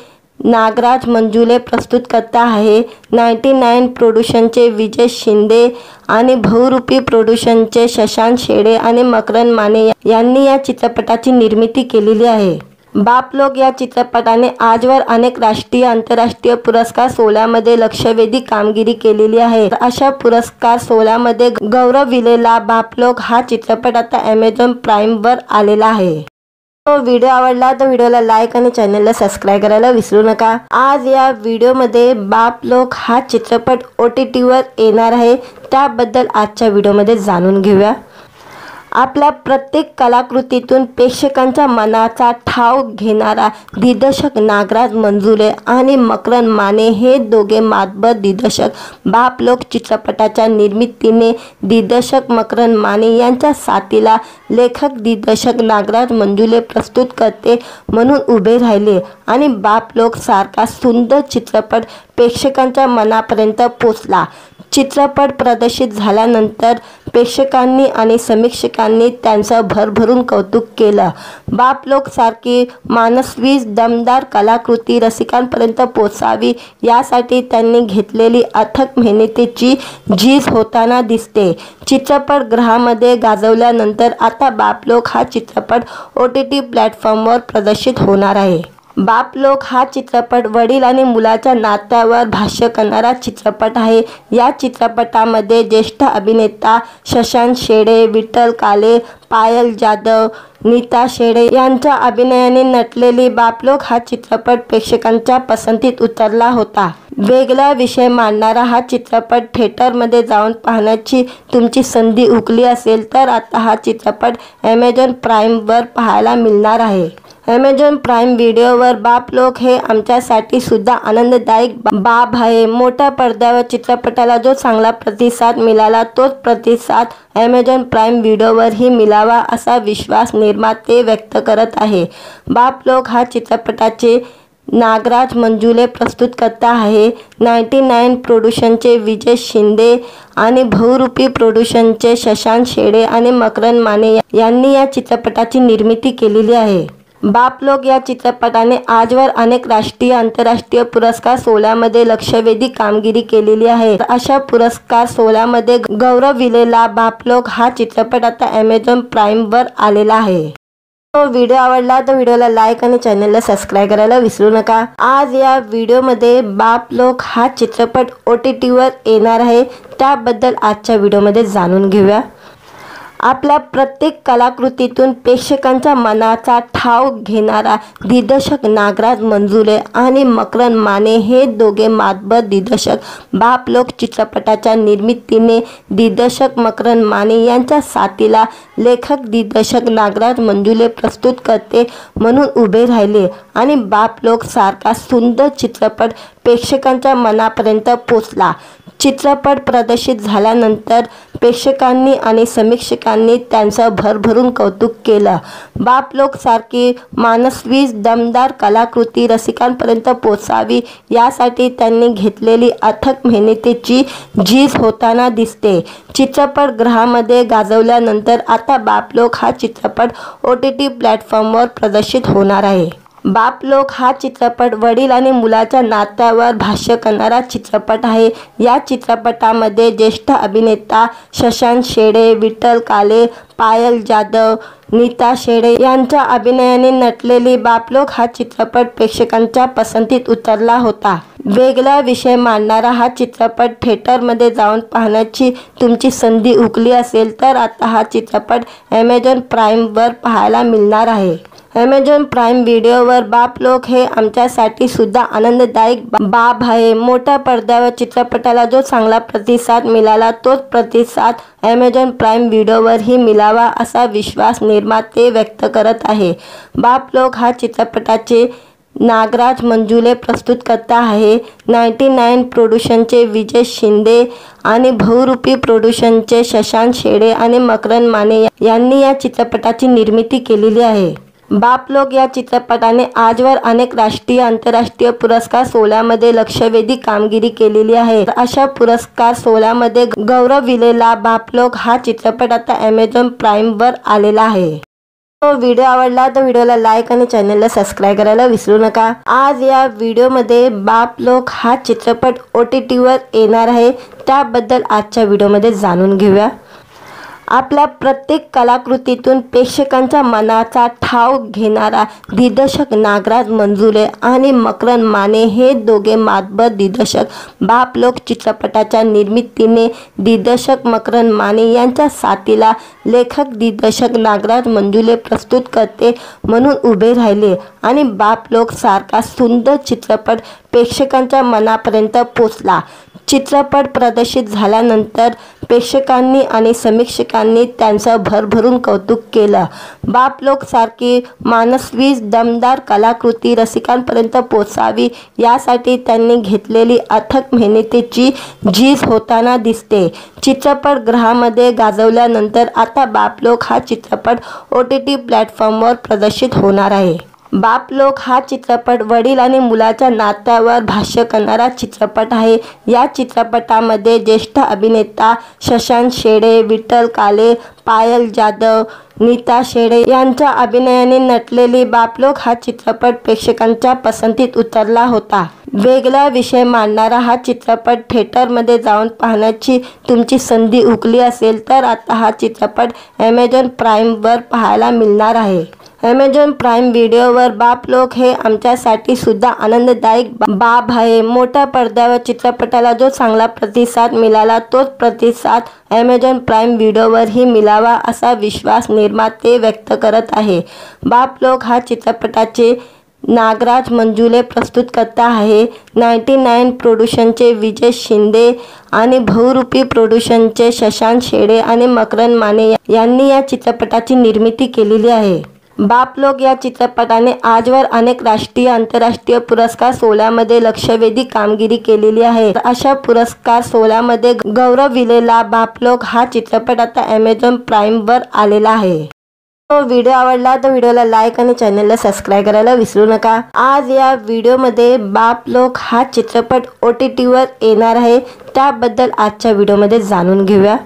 नागराज मंजुळे प्रस्तुत करता आहे। 99 प्रोडक्शनचे विजय शिंदे आणि बहुरूपी प्रोडक्शनचे शशांक शेडे आणि मकरंद माने यांनी या चित्रपटाची निर्मिती केलेली आहे। बाप लोक या चित्रपटाने आजवर अनेक राष्ट्रीय आंतरराष्ट्रीय पुरस्कार सोहळ्यामध्ये लक्षवेधी कामगिरी केलेली आहे। अशा पुरस्कार सोहळ्यामध्ये गौरविलेला बाप लोक हा चित्रपट आता Amazon प्राईमवर आलेला आहे। व्हिडिओ आवडला तर व्हिडिओला लाईक आणि चॅनलला सबस्क्राईब करायला विसरू नका। आज या व्हिडिओमध्ये बाप लोक हा चित्रपट OTTवर येणार आहे त्याबद्दल आजच्या व्हिडिओमध्ये जाणून घेऊया। आपल्या प्रत्येक कलाकृतीतून प्रेक्षकांच्या मनाचा ठाव घेणारा दिग्दर्शक नागराज मंजुळे आणि मकरंद माने हे दोघे मातबर दिग्दर्शक बाप लोक चित्रपटाच्या निर्मितीने दिग्दर्शक मकरंद माने यांच्या साथीला लेखक दिग्दर्शक नागराज मंजुळे प्रस्तुत करते म्हणून उभे राहिले आणि बाप लोक सारखा सुंदर चित्रपट प्रेक्षकांच्या मनापर्यंत पोचला। चित्रपट प्रदर्शित झाल्यानंतर प्रेक्षकांनी आणि समीक्षकांनी त्यांचं भरभरून कौतुक केलं। बाप लोक सारखी मानसवी दमदार कलाकृती रसिकांपर्यंत पोचावी यासाठी त्यांनी घेतलेली अथक मेहनतीची झीज होताना दिसते। चित्रपट गृहामध्ये गाजवल्यानंतर आता बाप लोक हा चित्रपट OTT प्लॅटफॉर्मवर प्रदर्शित होणार आहे। बाप लोक हा चित्रपट वडील आणि मुलाच्या नात्यावर भाष्य करणारा चित्रपट आहे। या चित्रपटामध्ये ज्येष्ठ अभिनेता शशांक शेडे, विठ्ठल काले, पायल जाधव, नीता शेडे यांच्या अभिनयाने नटलेली बाप लोक हा चित्रपट प्रेक्षकांच्या पसंतीत उतरला होता। वेगळा विषय मांडणारा हा चित्रपट थिएटरमध्ये जाऊन पाहण्याची तुमची संधी हुकली असेल तर आता हा चित्रपट Amazon प्राईमवर पाहायला मिळणार आहे। Amazon प्राईम व्हिडिओवर बाप लोक हे आमच्यासाठी सुद्धा आनंददायक बाब आहे। मोठ्या पडद्यावर चित्रपटाला जो चांगला प्रतिसाद मिळाला तोच प्रतिसाद Amazon प्राईम व्हिडिओवरही मिळावा असा विश्वास निर्माते व्यक्त करत आहे। बाप लोक हा चित्रपटाचे नागराज मंजुळे प्रस्तुत करता आहे। 99 प्रोडक्शनचे विजय शिंदे आणि बहुरूपी प्रोडक्शनचे शशांक शेडे आणि मकरंद माने यांनी या चित्रपटाची निर्मिती केलेली आहे। बाप लोक या चित्रपटाने आजवर अनेक राष्ट्रीय आंतरराष्ट्रीय पुरस्कार सोहळ्यामध्ये लक्षवेधी कामगिरी केलेली आहे। अशा पुरस्कार सोहळ्यामध्ये गौरविलेला बाप लोक हा चित्रपट आता Amazon प्राईमवर आलेला आहे। व्हिडिओ आवडला तर व्हिडिओला लाईक आणि चॅनलला सबस्क्राईब करायला विसरू नका। आज या व्हिडिओमध्ये बाप लोक हा चित्रपट OTTवर येणार आहे त्याबद्दल आजच्या व्हिडिओमध्ये जाणून घेऊया। आपल्या प्रत्येक कलाकृतीतून प्रेक्षकांच्या मनाचा ठाव घेणारा दिग्दर्शक नागराज मंजुळे आणि मकरंद माने हे दोघे मातबर दिग्दर्शक बाप लोक चित्रपटाच्या निर्मितीने दिग्दर्शक मकरंद माने यांच्या साथीला लेखक दिग्दर्शक नागराज मंजुळे प्रस्तुत करते म्हणून उभे राहिले आणि बाप लोक सारखा सुंदर चित्रपट प्रेक्षकांच्या मनापर्यंत पोचला। चित्रपट प्रदर्शित झाल्यानंतर प्रेक्षकांनी आणि समीक्षकांनी त्यांचं भरभरून कौतुक केलं। बाप लोग सारखी मानसवी दमदार कलाकृती रसिकांपर्यंत पोहोचावी यासाठी त्यांनी घेतलेली अथक मेहनतीची झीज होताना दिसते। चित्रपटगृहामध्ये गाजवल्यानंतर आता बाप लोग हा चित्रपट OTT प्लॅटफॉर्मवर प्रदर्शित होणार आहे। बाप लोग हा चित्रपट वडील आणि मुलाच्या नात्यावर भाष्य करणारा चित्रपट आहे। या चित्रपटामध्ये ज्येष्ठ अभिनेता शशांक शेडे, विठ्ठल काले, पायल जाधव, नीता शेडे यांच्या अभिनयाने नटलेली बाप लोग हा चित्रपट प्रेक्षकांच्या पसंतीत उतरला होता। वेगळा विषय मांडणारा हा चित्रपट थिएटरमध्ये जाऊन पाहण्याची तुमची संधी हुकली असेल तर आता हा चित्रपट Amazon प्राईमवर पाहायला मिळणार आहे। Amazon प्राईम व्हिडिओवर बाप लोग हे आमच्यासाठी सुद्धा आनंददायक बाब आहे। मोठ्या पडद्यावर चित्रपटाला जो चांगला प्रतिसाद मिळाला तोच प्रतिसाद Amazon प्राईम व्हिडिओवरही मिळावा असा विश्वास निर्माते व्यक्त करत आहे। बाप लोग हा चित्रपटाचे नागराज मंजुळे प्रस्तुतकर्ता आहे। 99 प्रोडक्शनचे विजय शिंदे आणि बहुरूपी प्रोडक्शनचे शशांक शेडे आणि मकरंद माने यांनी या चित्रपटाची निर्मिती केलेली आहे। बाप लोग या चित्रपटाने आजवर अनेक राष्ट्रीय आंतरराष्ट्रीय पुरस्कार सोहळ्यामध्ये लक्षवेधी कामगिरी केलेली आहे। अशा पुरस्कार सोहळ्यामध्ये गौरविलेला बाप लोग हा चित्रपट आता Amazon प्राईमवर आलेला आहे। व्हिडिओ आवडला तर व्हिडिओला लाईक आणि चॅनलला सबस्क्राईब करायला विसरू नका। आज या व्हिडिओमध्ये बाप लोग हा चित्रपट OTTवर येणार आहे त्याबद्दल आजच्या व्हिडिओमध्ये जाणून घेऊया। आपल्या प्रत्येक कलाकृतीतून प्रेक्षकांच्या मनाचा ठाव घेणारा दिग्दर्शक नागराज मंजुळे आणि मकरंद माने हे दोघे मातबर दिग्दर्शक बाप लोग चित्रपटाच्या निर्मितीने दिग्दर्शक मकरंद माने यांच्या साथीला लेखक दिग्दर्शक नागराज मंजुळे प्रस्तुतकर्ते म्हणून उभे राहिले आणि बाप लोग सारखा सुंदर चित्रपट प्रेक्षकांच्या मनापर्यंत पोचला। चित्रपट प्रदर्शित झाल्यानंतर प्रेक्षकांनी आणि समीक्षकांनी त्यांचं भरभरून कौतुक केलं। बाप लोग सारखी मानसवी दमदार कलाकृती रसिकांपर्यंत पोहोचावी यासाठी त्यांनी घेतलेली अथक मेहनतीची झीज होताना दिसते। चित्रपटगृहामध्ये गाजवल्यानंतर आता बाप लोग हा चित्रपट OTT प्लॅटफॉर्मवर प्रदर्शित होणार आहे। बाप लोग हा चित्रपट वडील आणि मुलाच्या नात्यावर भाष्य करणारा चित्रपट आहे। या चित्रपटामध्ये ज्येष्ठ अभिनेता शशांक शेडे, विठ्ठल काले, पायल जाधव, नीता शेडे यांच्या अभिनयाने नटलेली बाप लोग हा चित्रपट प्रेक्षकांच्या पसंतीत उतरला होता। वेगळा विषय मांडणारा हा चित्रपट थिएटरमध्ये जाऊन पाहण्याची तुमची संधी हुकली असेल तर आता हा चित्रपट Amazon प्राईमवर पाहायला मिळणार आहे। Amazon प्राईम व्हिडिओवर बाप लोग हे आमच्यासाठी सुद्धा आनंददायक बाब आहे। मोठ्या पडद्यावर चित्रपटाला जो चांगला प्रतिसाद मिळाला तोच प्रतिसाद Amazon प्राईम व्हिडिओवरही मिळावा असा विश्वास निर्माते व्यक्त करत आहे। बाप लोग हा चित्रपटाचे नागराज मंजुळे प्रस्तुतकर्ता आहे। 99 प्रोडक्शनचे विजय शिंदे आणि बहुरूपी प्रोडक्शनचे शशांक शेडे आणि मकरंद माने यांनी या चित्रपटाची निर्मिती केलेली आहे। बाप लोग या चित्रपटाने आजवर अनेक राष्ट्रीय आंतरराष्ट्रीय पुरस्कार सोहळ्यामध्ये लक्षवेधी कामगिरी केलेली आहे। अशा पुरस्कार सोहळ्यामध्ये गौरविलेला बाप लोग हा चित्रपट आता Amazon प्राईमवर आलेला आहे। व्हिडिओ आवडला तर व्हिडिओला लाईक आणि चॅनलला सबस्क्राईब करायला विसरू नका। आज या व्हिडिओमध्ये बाप लोग हा चित्रपट OTTवर येणार आहे त्याबद्दल आजच्या व्हिडिओमध्ये जाणून घेऊया।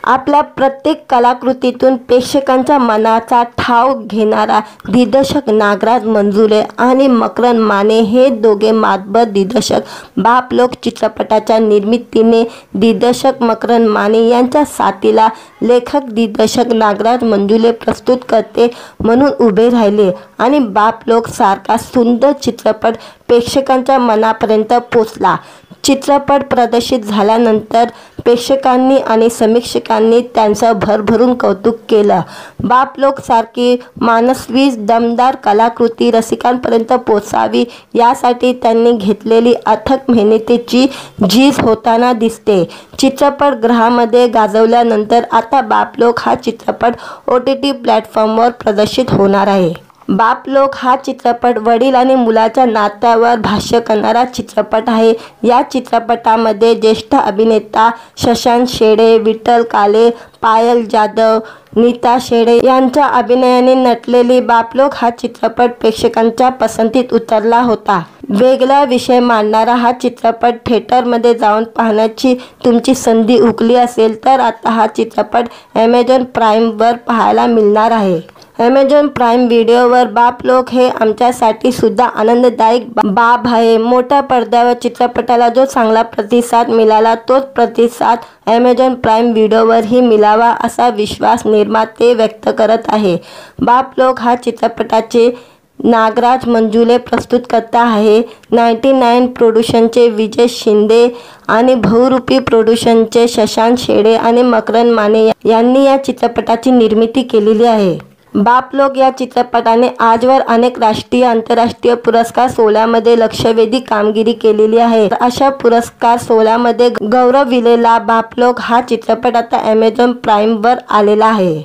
आपल्या प्रत्येक कलाकृतीतून प्रेक्षकांच्या मनाचा ठाव घेणारा दिग्दर्शक नागराज मंजुळे आणि मकरंद माने हे दोघे मातबर दिग्दर्शक बाप लोग चित्रपटाच्या निर्मितीने दिग्दर्शक मकरंद माने यांच्या साथीला लेखक दिग्दर्शक नागराज मंजुळे प्रस्तुतकर्ते म्हणून उभे राहिले आणि बाप लोग सारखा सुंदर चित्रपट प्रेक्षकांच्या मनापर्यंत पोचला। चित्रपट प्रदर्शित झाल्यानंतर प्रेक्षकांनी आणि समीक्षकांनी त्यांचं भरभरून कौतुक केलं। बाप लोग सारखी मानसवी दमदार कलाकृती रसिकांपर्यंत पोहोचावी यासाठी त्यांनी घेतलेली अथक मेहनतीची झीज होताना दिसते। चित्रपटगृहामध्ये गाजवल्यानंतर आता बाप लोग हा चित्रपट OTT प्लॅटफॉर्मवर प्रदर्शित होणार आहे। बाप लोक हा चित्रपट वडील आणि मुलाच्या नात्यावर भाष्य करणारा चित्रपट आहे। या चित्रपटामध्ये ज्येष्ठ अभिनेता शशांक शेडे, विठ्ठल काले, पायल जाधव, नीता शेडे यांच्या अभिनयाने नटलेली बाप लोक हा चित्रपट प्रेक्षकांच्या पसंतीत उतरला होता। वेगळा विषय मांडणारा हा चित्रपट थिएटरमध्ये जाऊन पाहण्याची तुमची संधी हुकली असेल तर आता हा चित्रपट ॲमेझॉन प्राईमवर पाहायला मिळणार आहे। ॲमेझॉन प्राईम व्हिडिओवर बाप लोक हे आमच्यासाठी सुद्धा आनंददायक बाब आहे। मोठ्या पडद्यावर चित्रपटाला जो चांगला प्रतिसाद मिळाला तोच प्रतिसाद ॲमेझॉन प्राईम व्हिडिओवरही मिळावा असा विश्वास निर्माते व्यक्त करत आहे। बाप लोक हा चित्रपटाचे नागराज मंजुळे प्रस्तुत करता आहे। 99 प्रोडक्शनचे विजय शिंदे आणि बहुरूपी प्रोडक्शनचे शशांक शेडे आणि मकरंद माने यांनी या चित्रपटाची निर्मिती केलेली आहे। बाप लोक या चित्रपटाने आजवर अनेक राष्ट्रीय आंतरराष्ट्रीय पुरस्कार सोहळ्यामध्ये लक्षवेधी कामगिरी केलेली आहे। अशा पुरस्कार सोहळ्यामध्ये गौरविलेला बाप लोक हा चित्रपट आता ॲमेझॉन प्राईमवर आलेला आहे।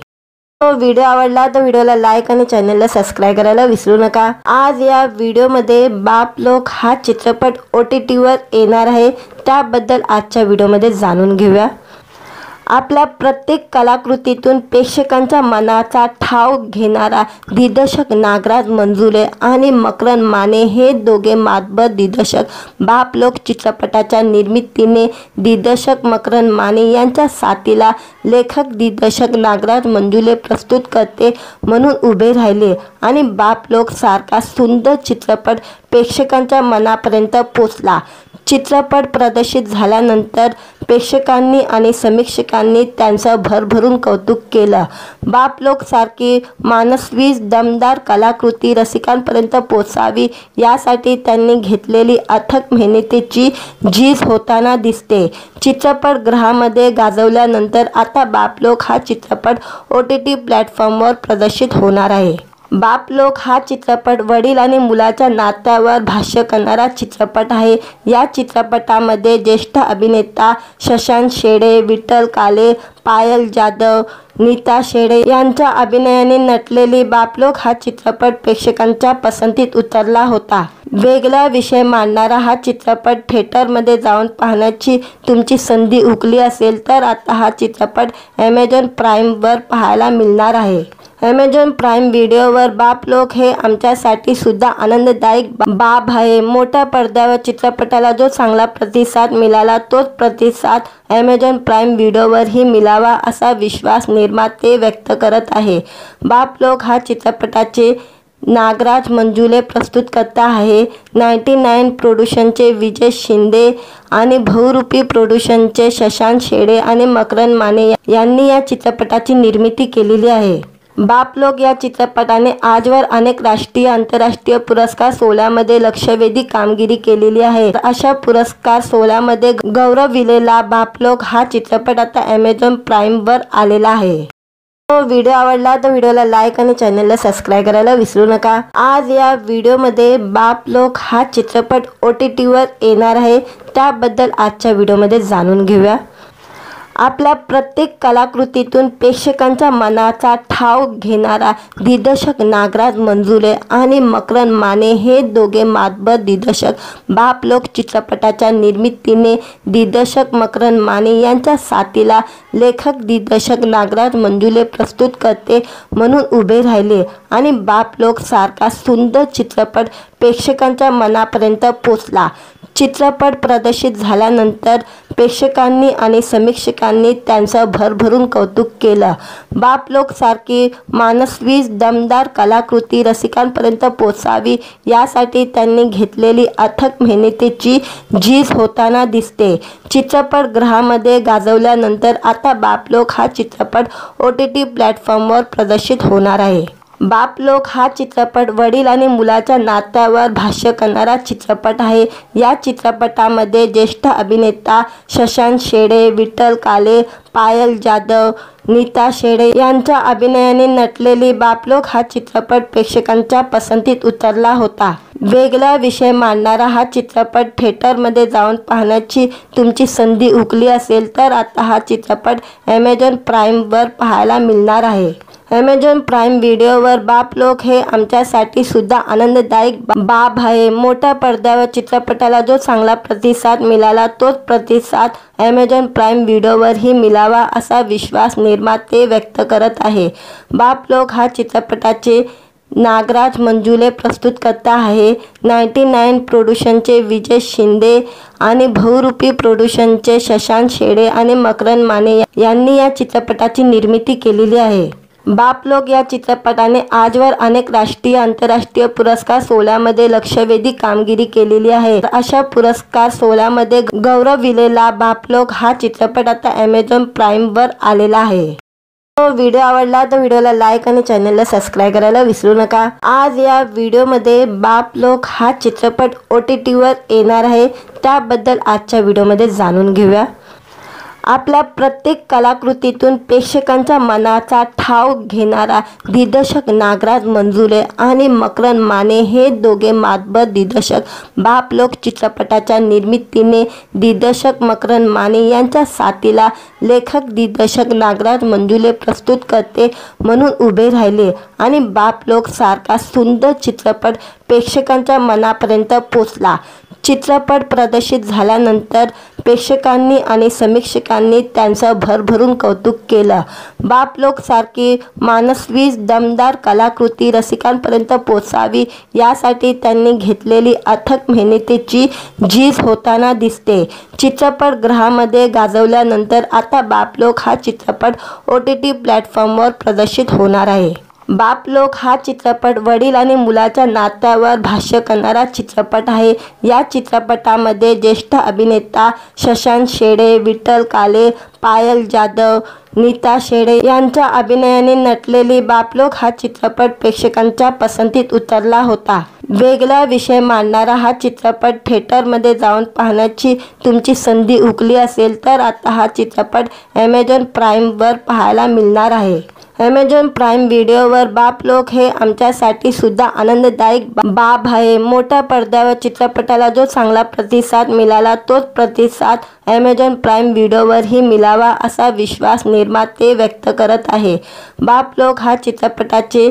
व्हिडिओ आवडला तर व्हिडिओला लाईक आणि चॅनलला सबस्क्राईब करायला विसरू नका। आज या व्हिडिओमध्ये बाप लोक हा चित्रपट OTTवर येणार आहे, त्याबद्दल आजच्या व्हिडिओमध्ये जाणून घेऊया। आपल्या प्रत्येक कलाकृतीतून प्रेक्षकांच्या मनाचा ठाव घेणारा दिग्दर्शक नागराज मंजुळे आणि मकरंद माने हे दोघे मातबर दिग्दर्शक बाप लोक चित्रपटाच्या निर्मितीने दिग्दर्शक मकरंद माने यांच्या साथीला लेखक दिग्दर्शक नागराज मंजुळे प्रस्तुत करते म्हणून उभे राहिले आणि बाप लोक सारखा सुंदर चित्रपट प्रेक्षकांच्या मनापर्यंत पोचला। चित्रपट प्रदर्शित झाल्यानंतर प्रेक्षकांनी आणि समीक्षकांनी त्यांचं भरभरून कौतुक केलं। बाप लोक सारखी मानसवी दमदार कलाकृती रसिकांपर्यंत पोचावी यासाठी त्यांनी घेतलेली अथक मेहनतीची झीज होताना दिसते। चित्रपट गृहामध्ये गाजवल्यानंतर आता बाप लोक हा चित्रपट OTT प्लॅटफॉर्मवर प्रदर्शित होणार आहे। बाप लोक हा चित्रपट वडील आणि मुलाच्या नात्यावर भाष्य करणारा चित्रपट आहे। या चित्रपटामध्ये ज्येष्ठ अभिनेता शशांक शेडे, विठ्ठल काले, पायल जाधव, नीता शेडे यांच्या अभिनयाने नटलेली बाप लोक हा चित्रपट प्रेक्षकांच्या पसंतीत उतरला होता। वेगळा विषय मांडणारा हा चित्रपट थिएटरमध्ये जाऊन पाहण्याची तुमची संधी हुकली असेल तर आता हा चित्रपट ॲमेझॉन प्राईमवर पाहायला मिळणार आहे। ॲमेझॉन प्राईम व्हिडिओवर बाप लोक हे आमच्यासाठी सुद्धा आनंददायक बाब आहे। मोठ्या पडद्यावर चित्रपटाला जो चांगला प्रतिसाद मिळाला तोच प्रतिसाद ॲमेझॉन प्राईम व्हिडिओवरही मिळावा असा विश्वास निर्माते व्यक्त करत आहे। बाप लोक हा चित्रपटाचे नागराज मंजुळे प्रस्तुत करता आहे। 99 प्रोडक्शनचे विजय शिंदे आणि बहुरूपी प्रोडक्शनचे शशांक शेडे आणि मकरंद माने यांनी या चित्रपटाची निर्मिती केलेली आहे। बाप लोक या चित्रपटाने आजवर अनेक राष्ट्रीय आंतरराष्ट्रीय पुरस्कार सोहळ्यामध्ये लक्षवेधी कामगिरी केलेली आहे। अशा पुरस्कार सोहळ्यामध्ये गौरविलेला बाप लोक हा चित्रपट आता ॲमेझॉन प्राईमवर आलेला आहे। व्हिडिओ आवडला तर व्हिडिओला लाईक आणि चॅनलला सबस्क्राईब करायला विसरू नका। आज या व्हिडिओमध्ये बाप लोक हा चित्रपट OTTवर येणार आहे, त्याबद्दल आजच्या व्हिडिओमध्ये जाणून घेऊया। आपल्या प्रत्येक कलाकृतीतून प्रेक्षकांच्या मनाचा ठाव घेणारा दिग्दर्शक नागराज मंजुळे आणि मकरंद माने हे दोघे मातबर दिग्दर्शक बाप लोक चित्रपटाच्या निर्मितीने दिग्दर्शक मकरंद माने यांच्या साथीला लेखक दिग्दर्शक नागराज मंजुळे प्रस्तुत करते म्हणून उभे राहिले आणि बाप लोक सारखा सुंदर चित्रपट प्रेक्षकांच्या मनापर्यंत पोचला। चित्रपट प्रदर्शित झाल्यानंतर प्रेक्षकांनी आणि समीक्षकांनी त्यांचं भरभरून कौतुक केलं। बाप लोक सारखी मानसवी दमदार कलाकृती रसिकांपर्यंत पोचावी यासाठी त्यांनी घेतलेली अथक मेहनतीची झीज होताना दिसते। चित्रपट गृहामध्ये गाजवल्यानंतर आता बाप लोक हा चित्रपट OTT प्लॅटफॉर्मवर प्रदर्शित होणार आहे। बाप लोक हा चित्रपट वडील आणि मुलाच्या नात्यावर भाष्य करणारा चित्रपट आहे। या चित्रपटामध्ये ज्येष्ठ अभिनेता शशांक शेडे, विठ्ठल काले, पायल जाधव, नीता शेडे यांच्या अभिनयाने नटलेली बाप लोक हा चित्रपट प्रेक्षकांच्या पसंतीत उतरला होता। वेगळा विषय मांडणारा हा चित्रपट थिएटरमध्ये जाऊन पाहण्याची तुमची संधी हुकली असेल तर आता हा चित्रपट ॲमेझॉन प्राईमवर पाहायला मिळणार आहे। ॲमेझॉन प्राईम व्हिडिओवर बाप लोक हे आमच्यासाठी सुद्धा आनंददायक बाब आहे। मोठ्या पडद्यावर चित्रपटाला जो चांगला प्रतिसाद मिळाला तोच प्रतिसाद ॲमेझॉन प्राईम व्हिडिओवरही मिळावा असा विश्वास निर्माते व्यक्त करत आहे। बाप लोक हा चित्रपटाचे नागराज मंजुळे प्रस्तुत करता आहे। 99 प्रोडक्शनचे विजय शिंदे आणि बहुरूपी प्रोडक्शनचे शशांक शेडे आणि मकरंद माने यांनी या चित्रपटाची निर्मिती केलेली आहे। बाप लोक या चित्रपटाने आजवर अनेक राष्ट्रीय आंतरराष्ट्रीय पुरस्कार सोहळ्यामध्ये लक्षवेधी कामगिरी केलेली आहे। अशा पुरस्कार सोहळ्यामध्ये गौरविलेला बाप लोक हा चित्रपट आता ॲमेझॉन प्राईमवर आलेला आहे। व्हिडिओ आवडला तर व्हिडिओला लाईक आणि चॅनलला सबस्क्राईब करायला विसरू नका। आज या व्हिडिओमध्ये बाप लोक हा चित्रपट OTTवर येणार आहे, त्याबद्दल आजच्या व्हिडिओमध्ये जाणून घेऊया। आपल्या प्रत्येक कलाकृतीतून प्रेक्षकांच्या मनाचा ठाव घेणारा दिग्दर्शक नागराज मंजुळे आणि मकरंद माने हे दोघे मातबर दिग्दर्शक बाप लोक चित्रपटाच्या निर्मितीने दिग्दर्शक मकरंद माने यांच्या साथीला लेखक दिग्दर्शक नागराज मंजुळे प्रस्तुत करते म्हणून उभे राहिले आणि बाप लोक सारखा सुंदर चित्रपट प्रेक्षकांच्या मनापर्यंत पोचला। चित्रपट प्रदर्शित झाल्यानंतर प्रेक्षकांनी आणि समीक्षकांनी त्यांचं भरभरून कौतुक केलं। बाप लोक सारखी मानसवी दमदार कलाकृती रसिकांपर्यंत पोचावी यासाठी त्यांनी घेतलेली अथक मेहनतीची झीज होताना दिसते। चित्रपट गृहामध्ये गाजवल्यानंतर आता बाप लोक हा चित्रपट OTT प्लॅटफॉर्मवर प्रदर्शित होणार आहे। बाप लोक हा चित्रपट वडील आणि मुलाच्या नात्यावर भाष्य करणारा चित्रपट आहे। या चित्रपटामध्ये ज्येष्ठ अभिनेता शशांक शेडे, विठ्ठल काले, पायल जाधव, नीता शेडे यांच्या अभिनयाने नटलेली बाप लोक हा चित्रपट प्रेक्षकांच्या पसंतीत उतरला होता। वेगळा विषय मांडणारा हा चित्रपट थिएटरमध्ये जाऊन पाहण्याची तुमची संधी हुकली असेल तर आता हा चित्रपट ॲमेझॉन प्राईमवर पाहायला मिळणार आहे। ॲमेझॉन प्राईम व्हिडिओवर बाप लोक हे आमच्यासाठी सुद्धा आनंददायक बाब आहे। मोठ्या पडद्यावर चित्रपटाला जो चांगला प्रतिसाद मिळाला तोच प्रतिसाद ॲमेझॉन प्राईम व्हिडिओवरही मिळावा असा विश्वास निर्माते व्यक्त करत आहे। बाप लोक हा चित्रपटाचे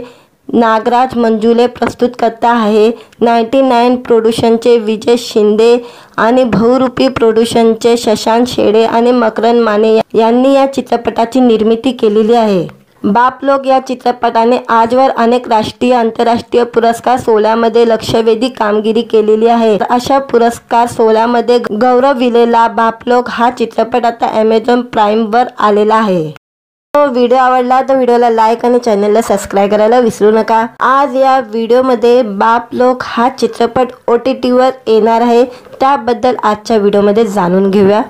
नागराज मंजुळे प्रस्तुत करता आहे। 99 प्रोडक्शनचे विजय शिंदे आणि बहुरूपी प्रोडक्शनचे शशांक शेडे आणि मकरंद माने यांनी या चित्रपटाची निर्मिती केलेली आहे। बाप लोक या चित्रपटाने आजवर अनेक राष्ट्रीय आंतरराष्ट्रीय पुरस्कार सोहळ्यामध्ये लक्षवेधी कामगिरी केलेली आहे। अशा पुरस्कार सोहळ्यामध्ये गौरविलेला बाप लोक हा चित्रपट आता ॲमेझॉन प्राईमवर आलेला आहे। व्हिडिओ आवडला तर व्हिडिओला लाईक आणि चॅनलला सबस्क्राईब करायला विसरू नका। आज या व्हिडिओमध्ये बाप लोक हा चित्रपट OTTवर येणार आहे, त्याबद्दल आजच्या व्हिडिओमध्ये जाणून घेऊया।